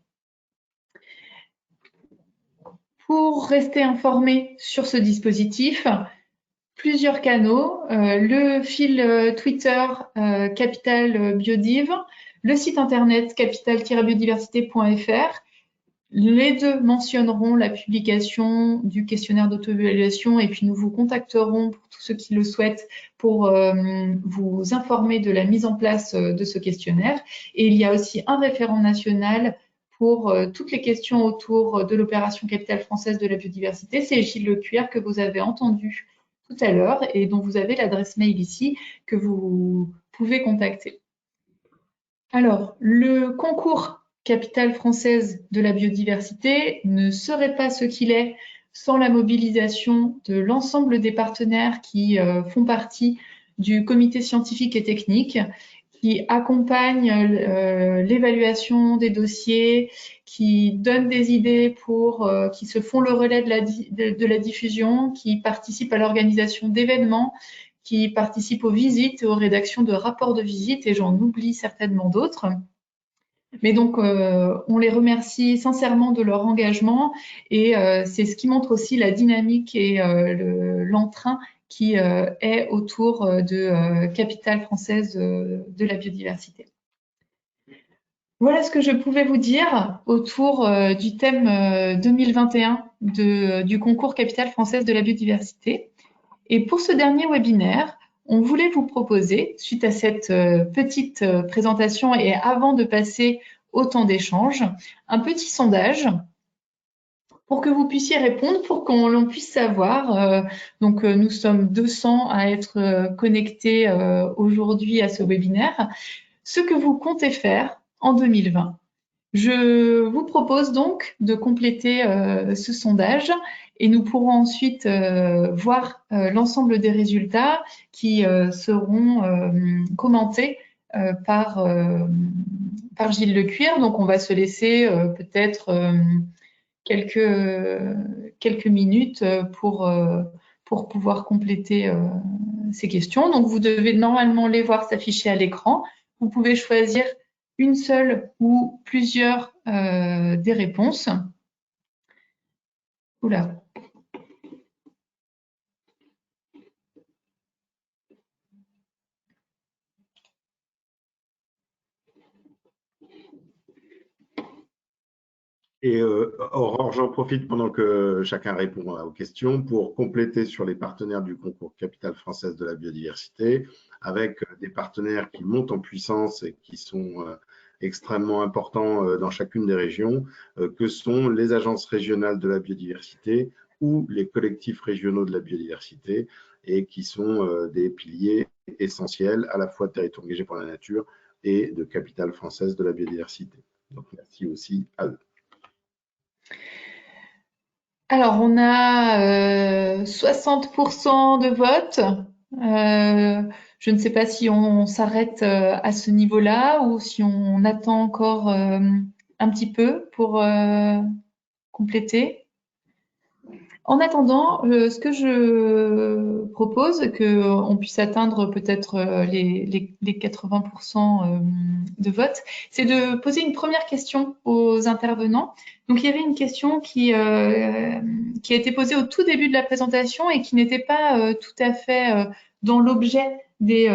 Pour rester informé sur ce dispositif, plusieurs canaux, le fil Twitter Capital Biodiv, le site internet capital-biodiversité.fr. Les 2 mentionneront la publication du questionnaire d'auto-évaluation et puis nous vous contacterons pour tous ceux qui le souhaitent pour vous informer de la mise en place de ce questionnaire. Et il y a aussi un référent national pour toutes les questions autour de l'opération Capitale française de la biodiversité. C'est Gilles Lecuir que vous avez entendu tout à l'heure et dont vous avez l'adresse mail ici que vous pouvez contacter. Alors, le concours Capitale française de la biodiversité ne serait pas ce qu'il est sans la mobilisation de l'ensemble des partenaires qui font partie du comité scientifique et technique, qui accompagnent l'évaluation des dossiers, qui donnent des idées qui se font le relais de la diffusion, qui participent à l'organisation d'événements, qui participent aux visites et aux rédactions de rapports de visite, et j'en oublie certainement d'autres. Mais donc, on les remercie sincèrement de leur engagement et c'est ce qui montre aussi la dynamique et l'entrain qui est autour de Capitale française de la biodiversité. Voilà ce que je pouvais vous dire autour du thème 2021 du concours Capitale française de la biodiversité. Et pour ce dernier webinaire, on voulait vous proposer, suite à cette petite présentation et avant de passer au temps d'échange, un petit sondage pour que vous puissiez répondre, pour qu'on puisse savoir. Donc, nous sommes 200 à être connectés aujourd'hui à ce webinaire, ce que vous comptez faire en 2020. Je vous propose donc de compléter ce sondage et nous pourrons ensuite voir l'ensemble des résultats qui seront commentés par Gilles Lecuir. Donc, on va se laisser peut-être quelques minutes pour pouvoir compléter ces questions. Donc, vous devez normalement les voir s'afficher à l'écran. Vous pouvez choisir une seule ou plusieurs des réponses. Oula. Et Aurore, j'en profite pendant que chacun répond aux questions pour compléter sur les partenaires du concours Capitale française de la biodiversité, avec des partenaires qui montent en puissance et qui sont extrêmement importants dans chacune des régions, que sont les agences régionales de la biodiversité ou les collectifs régionaux de la biodiversité, et qui sont des piliers essentiels à la fois de territoires engagés pour la nature et de Capitale française de la biodiversité. Donc merci aussi à eux. Alors, on a 60% de vote. Je ne sais pas si on s'arrête à ce niveau-là ou si on attend encore un petit peu pour compléter. En attendant, ce que je propose, qu'on puisse atteindre peut-être les 80% de vote, c'est de poser une première question aux intervenants. Donc, il y avait une question qui a été posée au tout début de la présentation et qui n'était pas tout à fait dans l'objet des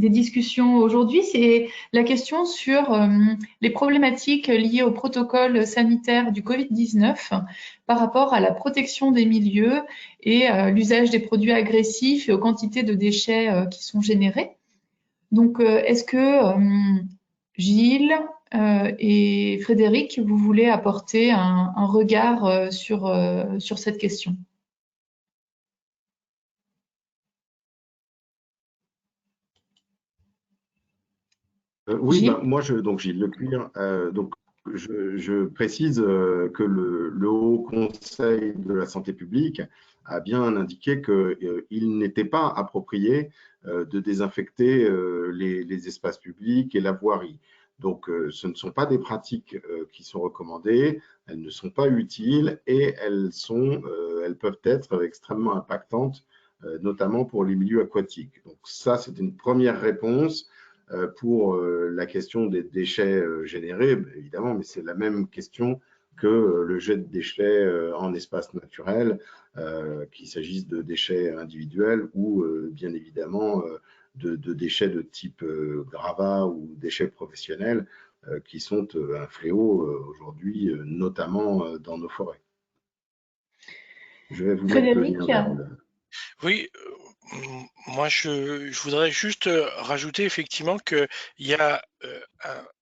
discussions aujourd'hui. C'est la question sur les problématiques liées au protocole sanitaire du Covid-19 par rapport à la protection des milieux et l'usage des produits agressifs et aux quantités de déchets qui sont générés. Donc, est-ce que Gilles et Frédéric, vous voulez apporter un regard sur cette question? Oui, Gilles? moi, donc Gilles Leclerc, donc je précise que le Haut Conseil de la santé publique a bien indiqué qu'il n'était pas approprié de désinfecter les espaces publics et la voirie. Donc, ce ne sont pas des pratiques qui sont recommandées, elles ne sont pas utiles et elles peuvent être extrêmement impactantes, notamment pour les milieux aquatiques. Donc ça, c'est une première réponse pour la question des déchets générés, évidemment, mais c'est la même question que le jet de déchets en espace naturel, qu'il s'agisse de déchets individuels ou bien évidemment de déchets de type gravat ou déchets professionnels qui sont un fléau aujourd'hui, notamment dans nos forêts. Je vais vous mettre le Frédéric? lien vers le... Oui, moi je voudrais juste rajouter effectivement qu'il y a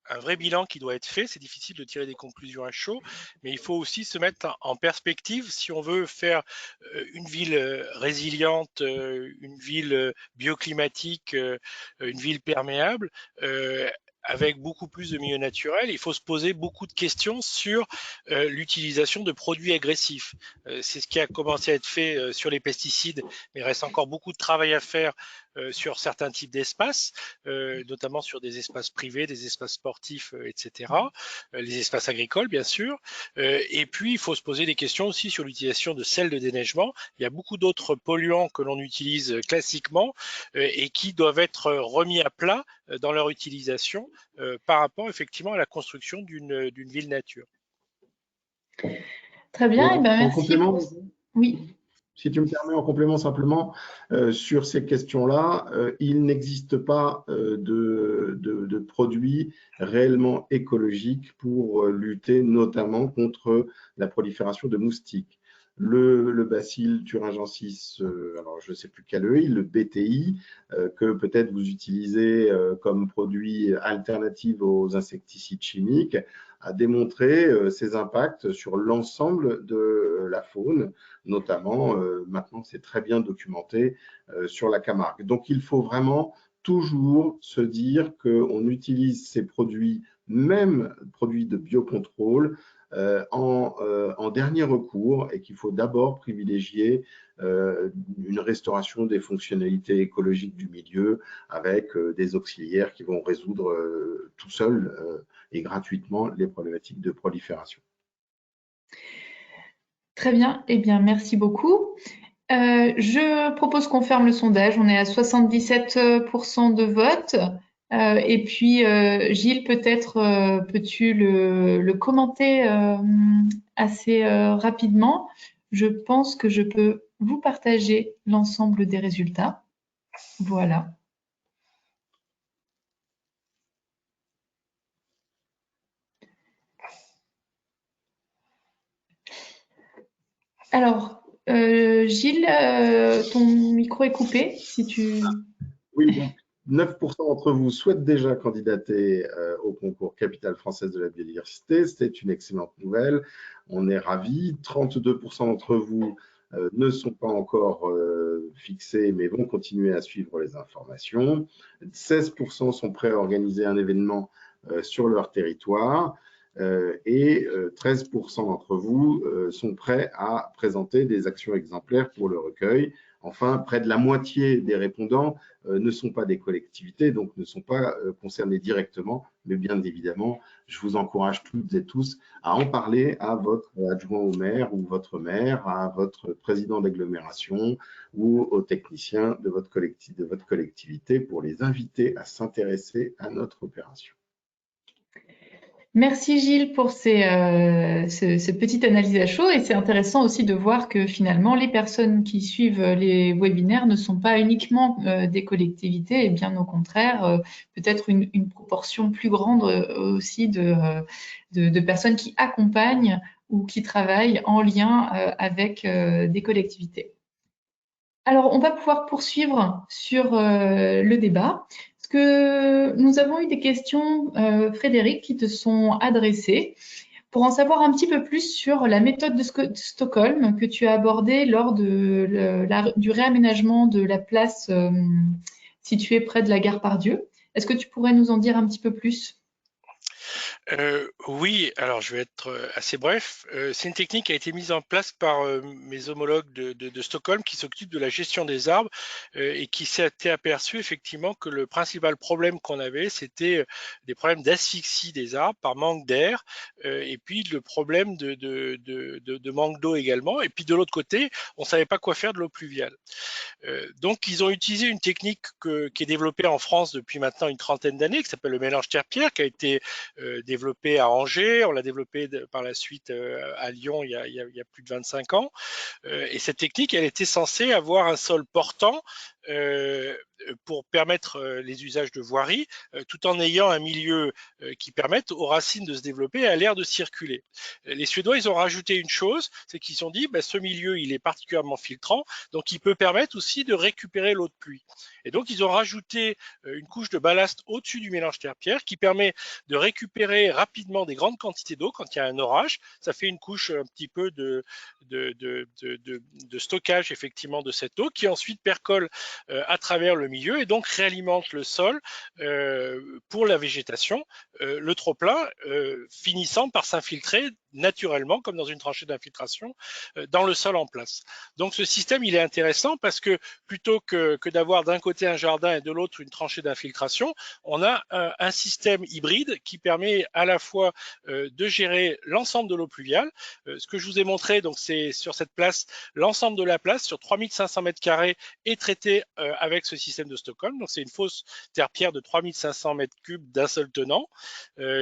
un vrai bilan qui doit être fait. C'est difficile de tirer des conclusions à chaud, mais il faut aussi se mettre en perspective si on veut faire une ville résiliente, une ville bioclimatique, une ville perméable. Avec beaucoup plus de milieux naturels, il faut se poser beaucoup de questions sur l'utilisation de produits agressifs. C'est ce qui a commencé à être fait sur les pesticides, mais il reste encore beaucoup de travail à faire sur certains types d'espaces, notamment sur des espaces privés, des espaces sportifs, etc. Les espaces agricoles, bien sûr. Et puis, il faut se poser des questions aussi sur l'utilisation de sels de déneigement. Il y a beaucoup d'autres polluants que l'on utilise classiquement et qui doivent être remis à plat dans leur utilisation par rapport effectivement à la construction d'une ville nature. Très bien, et ben En merci complément, pour... Oui. si tu me permets, en complément simplement, sur ces questions-là, il n'existe pas de produits réellement écologiques pour lutter notamment contre la prolifération de moustiques. Le bacille thuringiensis, alors je ne sais plus quel œil, le BTI, que peut-être vous utilisez comme produit alternatif aux insecticides chimiques, a démontré ses impacts sur l'ensemble de la faune, notamment, maintenant c'est très bien documenté sur la Camargue. Donc il faut vraiment toujours se dire qu'on utilise ces produits, même produits de biocontrôle, en dernier recours et qu'il faut d'abord privilégier une restauration des fonctionnalités écologiques du milieu avec des auxiliaires qui vont résoudre tout seuls et gratuitement les problématiques de prolifération. Très bien, eh bien merci beaucoup. Je propose qu'on ferme le sondage. On est à 77% de vote. Et puis, Gilles, peut-être peux-tu le commenter assez rapidement. Je pense que je peux vous partager l'ensemble des résultats. Voilà. Alors, Gilles, ton micro est coupé, si tu... Oui, donc 9% d'entre vous souhaitent déjà candidater au concours Capitale française de la biodiversité. C'est une excellente nouvelle. On est ravis. 32% d'entre vous ne sont pas encore fixés, mais vont continuer à suivre les informations. 16% sont prêts à organiser un événement sur leur territoire. Et 13% d'entre vous sont prêts à présenter des actions exemplaires pour le recueil. Enfin, près de la moitié des répondants ne sont pas des collectivités, donc ne sont pas concernés directement, mais bien évidemment, je vous encourage toutes et tous à en parler à votre adjoint au maire ou votre maire, à votre président d'agglomération ou aux techniciens de votre collectivité pour les inviter à s'intéresser à notre opération. Merci Gilles pour ce petite analyse à chaud, et c'est intéressant aussi de voir que finalement les personnes qui suivent les webinaires ne sont pas uniquement des collectivités, et bien au contraire peut-être une proportion plus grande aussi de personnes qui accompagnent ou qui travaillent en lien avec des collectivités. Alors, on va pouvoir poursuivre sur le débat. Parce que nous avons eu des questions, Frédéric, qui te sont adressées pour en savoir un petit peu plus sur la méthode de Stockholm que tu as abordée lors du réaménagement de la place située près de la gare Pardieu. Est-ce que tu pourrais nous en dire un petit peu plus ? Oui, alors je vais être assez bref. C'est une technique qui a été mise en place par mes homologues de Stockholm qui s'occupent de la gestion des arbres et qui s'est aperçu effectivement que le principal problème qu'on avait, c'était des problèmes d'asphyxie des arbres par manque d'air et puis le problème de manque d'eau également. Et puis de l'autre côté, on ne savait pas quoi faire de l'eau pluviale. Donc, ils ont utilisé une technique qui est développée en France depuis maintenant une trentaine d'années, qui s'appelle le mélange terre-pierre, qui a été développé à Angers. On l'a développé par la suite à Lyon il y a plus de 25 ans. Et cette technique, elle était censée avoir un sol portant pour permettre les usages de voirie, tout en ayant un milieu qui permette aux racines de se développer et à l'air de circuler. Les Suédois, ils ont rajouté une chose, c'est qu'ils ont dit, ce milieu, il est particulièrement filtrant, donc il peut permettre aussi de récupérer l'eau de pluie. Et donc, ils ont rajouté une couche de ballast au-dessus du mélange terre-pierre qui permet de récupérer rapidement des grandes quantités d'eau quand il y a un orage. Ça fait une couche un petit peu de stockage effectivement de cette eau qui ensuite percole à travers le milieu et donc réalimente le sol pour la végétation, le trop-plein finissant par s'infiltrer naturellement comme dans une tranchée d'infiltration dans le sol en place. Donc ce système il est intéressant parce que plutôt que d'avoir d'un côté un jardin et de l'autre une tranchée d'infiltration, on a un système hybride qui permet à la fois de gérer l'ensemble de l'eau pluviale. Ce que je vous ai montré, donc c'est sur cette place, l'ensemble de la place sur 3500 m² est traité avec ce système de Stockholm. Donc c'est une fosse terre-pierre de 3500 m³ d'un seul tenant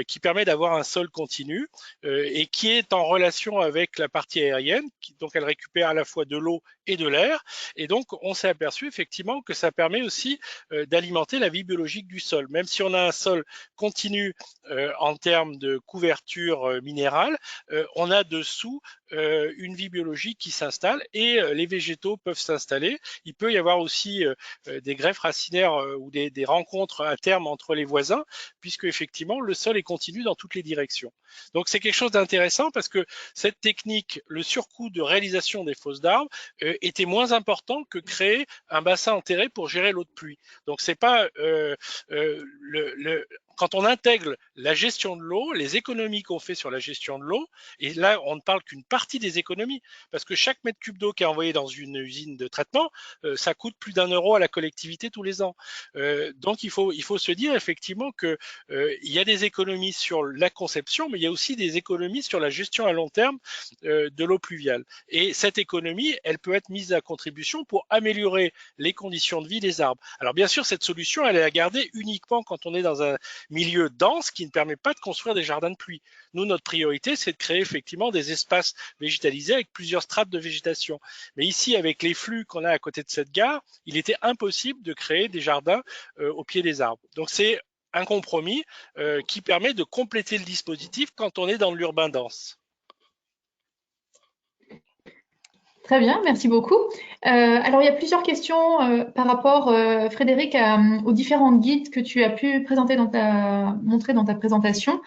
qui permet d'avoir un sol continu et qui est en relation avec la partie aérienne. Donc elle récupère à la fois de l'eau et de l'air. Et donc on s'est aperçu effectivement que ça permet aussi d'alimenter la vie biologique du sol. Même si on a un sol continu en termes de couverture minérale, on a dessous une vie biologique qui s'installe et les végétaux peuvent s'installer. Il peut y avoir aussi des greffes racinaires ou des rencontres à terme entre les voisins, puisque effectivement le sol est continu dans toutes les directions. Donc c'est quelque chose d'intéressant parce que cette technique, le surcoût de réalisation des fosses d'arbres était moins important que créer un bassin enterré pour gérer l'eau de pluie. Donc c'est pas quand on intègre la gestion de l'eau, les économies qu'on fait sur la gestion de l'eau, et là, on ne parle qu'une partie des économies, parce que chaque mètre cube d'eau qui est envoyé dans une usine de traitement, ça coûte plus d'1 euro à la collectivité tous les ans. Donc, il faut se dire effectivement qu'il y a des économies sur la conception, mais il y a aussi des économies sur la gestion à long terme de l'eau pluviale. Et cette économie, elle peut être mise à contribution pour améliorer les conditions de vie des arbres. Alors, bien sûr, cette solution, elle est à garder uniquement quand on est dans un milieu dense qui ne permet pas de construire des jardins de pluie. Nous, notre priorité, c'est de créer effectivement des espaces végétalisés avec plusieurs strates de végétation. Mais ici, avec les flux qu'on a à côté de cette gare, il était impossible de créer des jardins au pied des arbres. Donc, c'est un compromis qui permet de compléter le dispositif quand on est dans l'urbain dense. Très bien, merci beaucoup. Alors, il y a plusieurs questions par rapport, Frédéric, aux différents guides que tu as pu montrer dans ta présentation,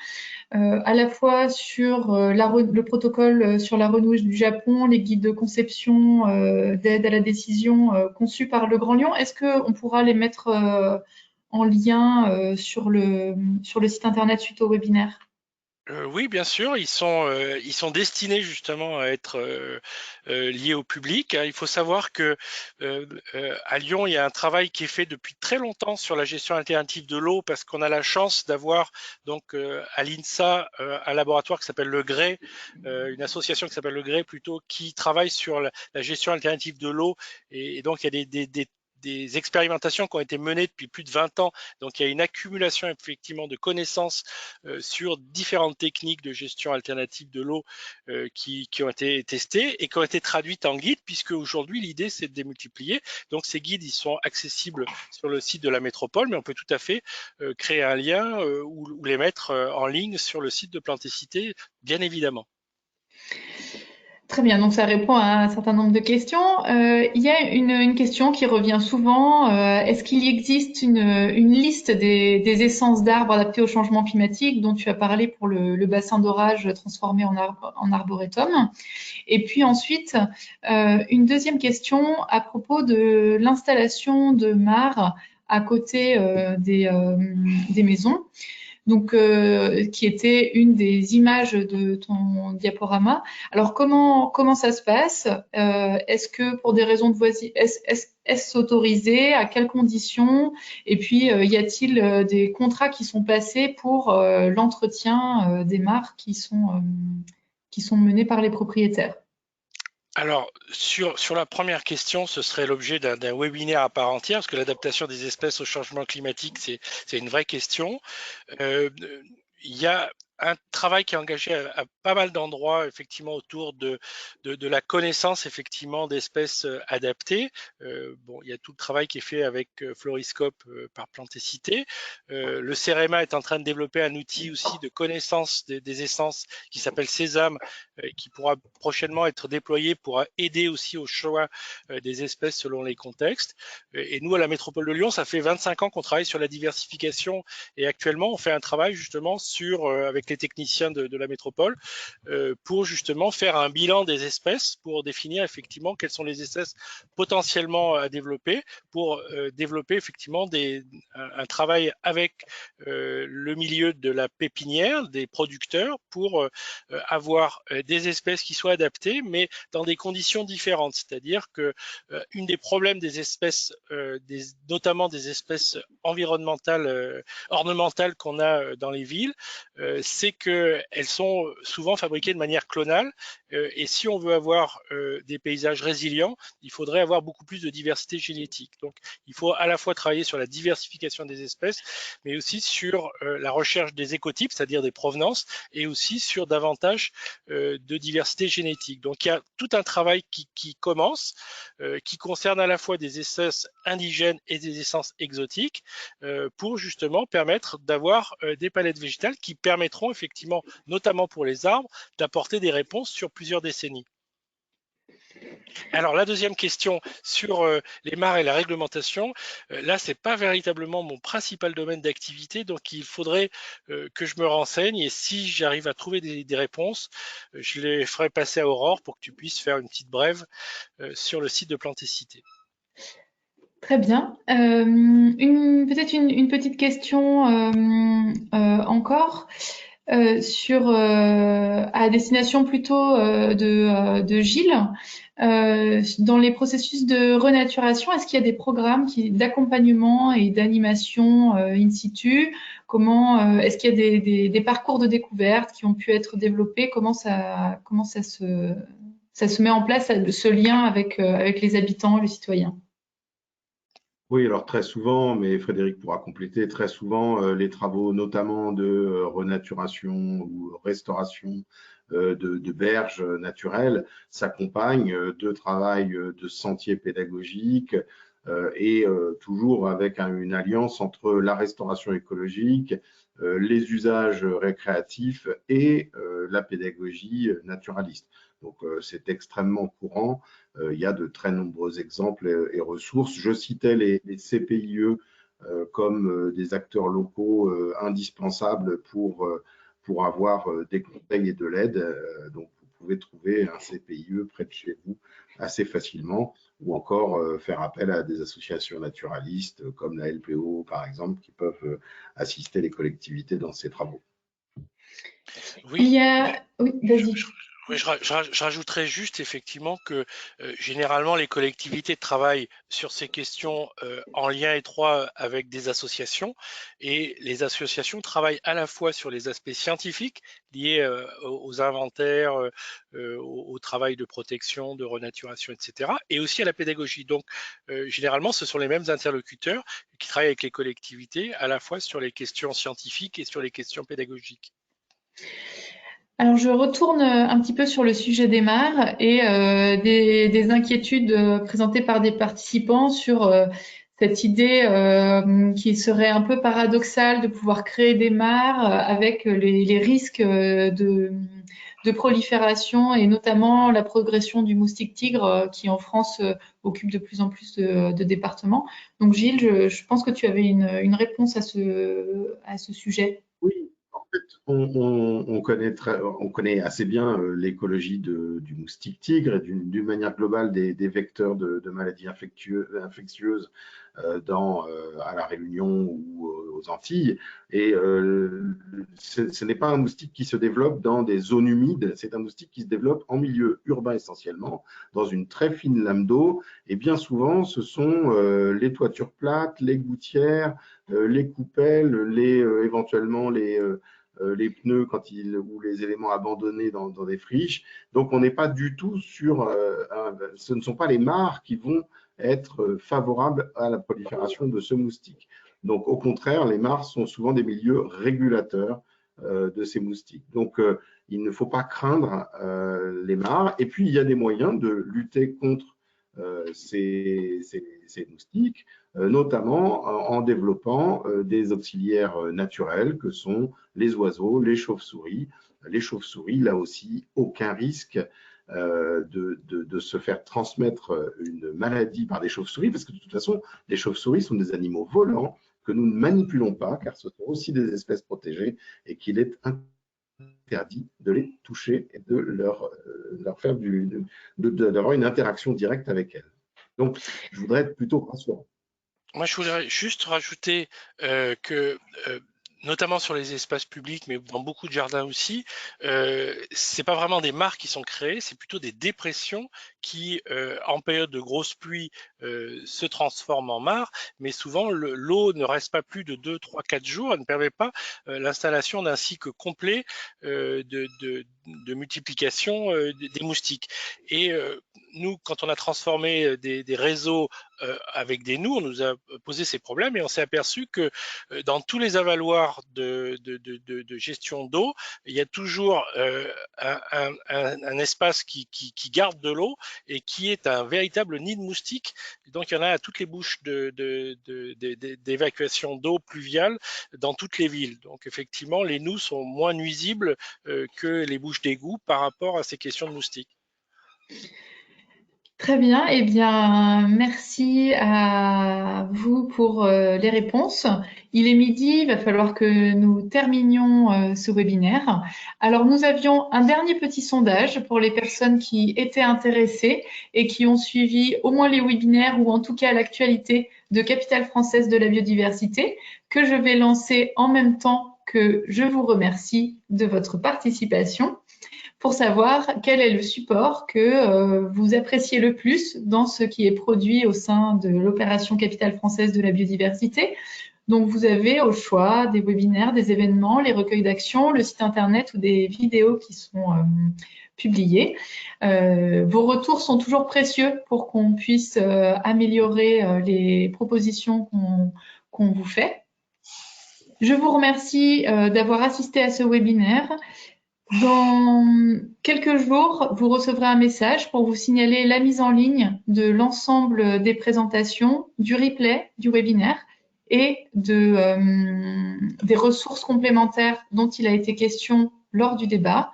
à la fois sur le protocole sur la renouée du Japon, les guides de conception d'aide à la décision conçus par le Grand Lyon. Est-ce qu'on pourra les mettre en lien sur le site internet suite au webinaire? Oui, bien sûr, ils sont destinés justement à être liés au public, hein. Il faut savoir que à Lyon, il y a un travail qui est fait depuis très longtemps sur la gestion alternative de l'eau, parce qu'on a la chance d'avoir donc à l'INSA un laboratoire qui s'appelle le GRE, une association qui s'appelle le GRE plutôt, qui travaille sur la gestion alternative de l'eau, et donc il y a des expérimentations qui ont été menées depuis plus de 20 ans. Donc il y a une accumulation effectivement de connaissances sur différentes techniques de gestion alternative de l'eau qui ont été testées et qui ont été traduites en guide, puisque aujourd'hui l'idée c'est de démultiplier. Donc ces guides, ils sont accessibles sur le site de la métropole, mais on peut tout à fait créer un lien ou les mettre en ligne sur le site de Plantécité, bien évidemment. Très bien, donc ça répond à un certain nombre de questions. Il y a une question qui revient souvent. Est-ce qu'il existe une liste des essences d'arbres adaptées au changement climatique dont tu as parlé pour le bassin d'orage transformé en arboretum? Et puis ensuite, une deuxième question à propos de l'installation de mares à côté des maisons. Donc, qui était une des images de ton diaporama. Alors, comment ça se passe? Est-ce que pour des raisons de voisinage, est-ce autorisé? À quelles conditions? Et puis, y a-t-il des contrats qui sont passés pour l'entretien des mares qui sont menés par les propriétaires? Alors, sur la première question, ce serait l'objet d'un webinaire à part entière, parce que l'adaptation des espèces au changement climatique, c'est une vraie question. Il y a un travail qui est engagé à pas mal d'endroits, effectivement, autour de la connaissance, effectivement, d'espèces adaptées. Bon, il y a tout le travail qui est fait avec Floriscope par Plantécité. Le CEREMA est en train de développer un outil aussi de connaissance des essences qui s'appelle Sésame, qui pourra prochainement être déployé pour aider aussi au choix des espèces selon les contextes. Et nous, à la métropole de Lyon, ça fait 25 ans qu'on travaille sur la diversification, et actuellement, on fait un travail justement avec les techniciens de la métropole pour justement faire un bilan des espèces, pour définir effectivement quelles sont les espèces potentiellement à développer, pour développer effectivement un travail avec le milieu de la pépinière, des producteurs, pour avoir des espèces qui soient adaptées, mais dans des conditions différentes. C'est-à-dire que une des problèmes des espèces, notamment des espèces environnementales, ornementales qu'on a dans les villes, c'est qu'elles sont souvent fabriquées de manière clonale, et si on veut avoir des paysages résilients, il faudrait avoir beaucoup plus de diversité génétique. Donc il faut à la fois travailler sur la diversification des espèces, mais aussi sur la recherche des écotypes, c'est-à-dire des provenances, et aussi sur davantage de diversité génétique. Donc il y a tout un travail qui commence, qui concerne à la fois des espèces indigènes et des essences exotiques, pour justement permettre d'avoir des palettes végétales qui permettront effectivement, notamment pour les arbres, d'apporter des réponses sur plusieurs décennies. Alors la deuxième question sur les mares et la réglementation, là c'est pas véritablement mon principal domaine d'activité, donc il faudrait que je me renseigne, et si j'arrive à trouver des réponses, je les ferai passer à Aurore pour que tu puisses faire une petite brève sur le site de Plantécité. Très bien. Peut-être une petite question encore à destination plutôt de Gilles. Dans les processus de renaturation, est-ce qu'il y a des programmes d'accompagnement et d'animation in situ? Est-ce qu'il y a des parcours de découverte qui ont pu être développés? Comment ça se met en place, ce lien avec les habitants et les citoyens? Oui, alors très souvent, mais Frédéric pourra compléter, très souvent, les travaux notamment de renaturation ou restauration de berges naturelles s'accompagnent de travail de sentiers pédagogiques, et toujours avec une alliance entre la restauration écologique, les usages récréatifs et la pédagogie naturaliste. Donc, c'est extrêmement courant. Il y a de très nombreux exemples et ressources. Je citais les CPIE comme des acteurs locaux indispensables pour avoir des conseils et de l'aide. Donc, vous pouvez trouver un CPIE près de chez vous assez facilement, ou encore faire appel à des associations naturalistes comme la LPO, par exemple, qui peuvent assister les collectivités dans ces travaux. Oui, Oui, vas-y. je rajouterais juste effectivement que généralement les collectivités travaillent sur ces questions en lien étroit avec des associations, et les associations travaillent à la fois sur les aspects scientifiques liés aux inventaires, au travail de protection, de renaturation, etc., et aussi à la pédagogie. Donc généralement ce sont les mêmes interlocuteurs qui travaillent avec les collectivités à la fois sur les questions scientifiques et sur les questions pédagogiques. Alors, je retourne un petit peu sur le sujet des mares et des inquiétudes présentées par des participants sur cette idée qui serait un peu paradoxale de pouvoir créer des mares avec les risques de prolifération et notamment la progression du moustique tigre qui en France occupe de plus en plus de départements. Donc Gilles, je pense que tu avais une réponse à ce sujet. Oui, en fait, on connaît assez bien l'écologie du moustique tigre et d'une manière globale des vecteurs de maladies infectieuses à La Réunion ou aux Antilles. Et ce n'est pas un moustique qui se développe dans des zones humides, c'est un moustique qui se développe en milieu urbain essentiellement, dans une très fine lame d'eau. Et bien souvent, ce sont les toitures plates, les gouttières, les coupelles, éventuellement les pneus ou les éléments abandonnés dans des friches. Donc, on n'est pas du tout ce ne sont pas les mares qui vont être favorables à la prolifération de ce moustique. Donc, au contraire, les mares sont souvent des milieux régulateurs de ces moustiques. Donc, il ne faut pas craindre les mares. Et puis, il y a des moyens de lutter contre ces moustiques, notamment en développant des auxiliaires naturels que sont les oiseaux, les chauves-souris. Les chauves-souris, là aussi, aucun risque de se faire transmettre une maladie par des chauves-souris, parce que de toute façon, les chauves-souris sont des animaux volants que nous ne manipulons pas, car ce sont aussi des espèces protégées et qu'il est interdit de les toucher et de leur faire d'avoir une interaction directe avec elles. Donc, je voudrais être plutôt rassurant. Moi, je voudrais juste rajouter que, notamment sur les espaces publics, mais dans beaucoup de jardins aussi, c'est pas vraiment des mares qui sont créées, c'est plutôt des dépressions qui, en période de grosse pluie, se transforment en mares, mais souvent l'eau ne reste pas plus de 2, 3, 4 jours, elle ne permet pas l'installation d'un cycle complet de multiplication des moustiques. Et nous, quand on a transformé des réseaux avec des nous, on nous a posé ces problèmes et on s'est aperçu que dans tous les avaloirs de gestion d'eau, il y a toujours un espace qui garde de l'eau et qui est un véritable nid de moustiques. Donc il y en a à toutes les bouches d'évacuation d'eau pluviale dans toutes les villes. Donc effectivement, les nous sont moins nuisibles que les bouches d'égout par rapport à ces questions de moustiques. Très bien, eh bien, merci à vous pour les réponses. Il est midi, il va falloir que nous terminions ce webinaire. Alors, nous avions un dernier petit sondage pour les personnes qui étaient intéressées et qui ont suivi au moins les webinaires ou en tout cas l'actualité de Capitale Française de la Biodiversité, que je vais lancer en même temps que je vous remercie de votre participation, pour savoir quel est le support que vous appréciez le plus dans ce qui est produit au sein de l'opération Capitale Française de la Biodiversité. Donc, vous avez au choix des webinaires, des événements, les recueils d'actions, le site internet ou des vidéos qui sont publiées. Vos retours sont toujours précieux pour qu'on puisse améliorer les propositions qu'on vous fait. Je vous remercie d'avoir assisté à ce webinaire. Dans quelques jours, vous recevrez un message pour vous signaler la mise en ligne de l'ensemble des présentations, du replay du webinaire et des ressources complémentaires dont il a été question lors du débat.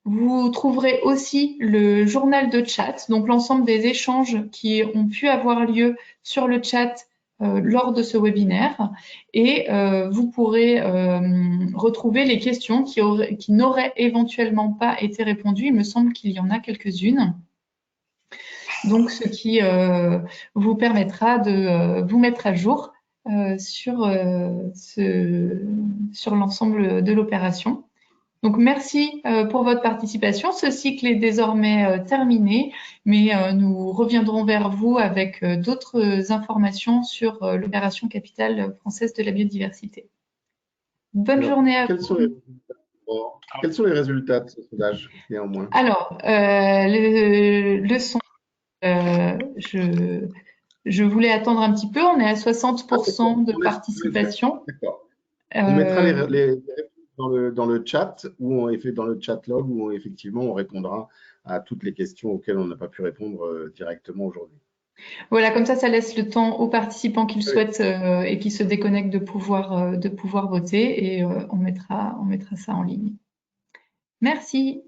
Vous trouverez aussi le journal de chat, donc l'ensemble des échanges qui ont pu avoir lieu sur le chat lors de ce webinaire, et vous pourrez retrouver les questions qui n'auraient éventuellement pas été répondues. Il me semble qu'il y en a quelques-unes. Donc, ce qui vous permettra de vous mettre à jour sur l'ensemble de l'opération. Donc, merci pour votre participation. Ce cycle est désormais terminé, mais nous reviendrons vers vous avec d'autres informations sur l'opération capitale française de la biodiversité. Bonne journée à vous. Quels sont les résultats de ce sondage, néanmoins? Alors, le sondage, je voulais attendre un petit peu. On est à 60% de participation. D'accord. On mettra les réponses dans le chat, où on est fait dans le chat log, où effectivement on répondra à toutes les questions auxquelles on n'a pas pu répondre directement aujourd'hui. Voilà, comme ça laisse le temps aux participants qui le souhaitent et qui se déconnectent de pouvoir voter, et on mettra ça en ligne. Merci.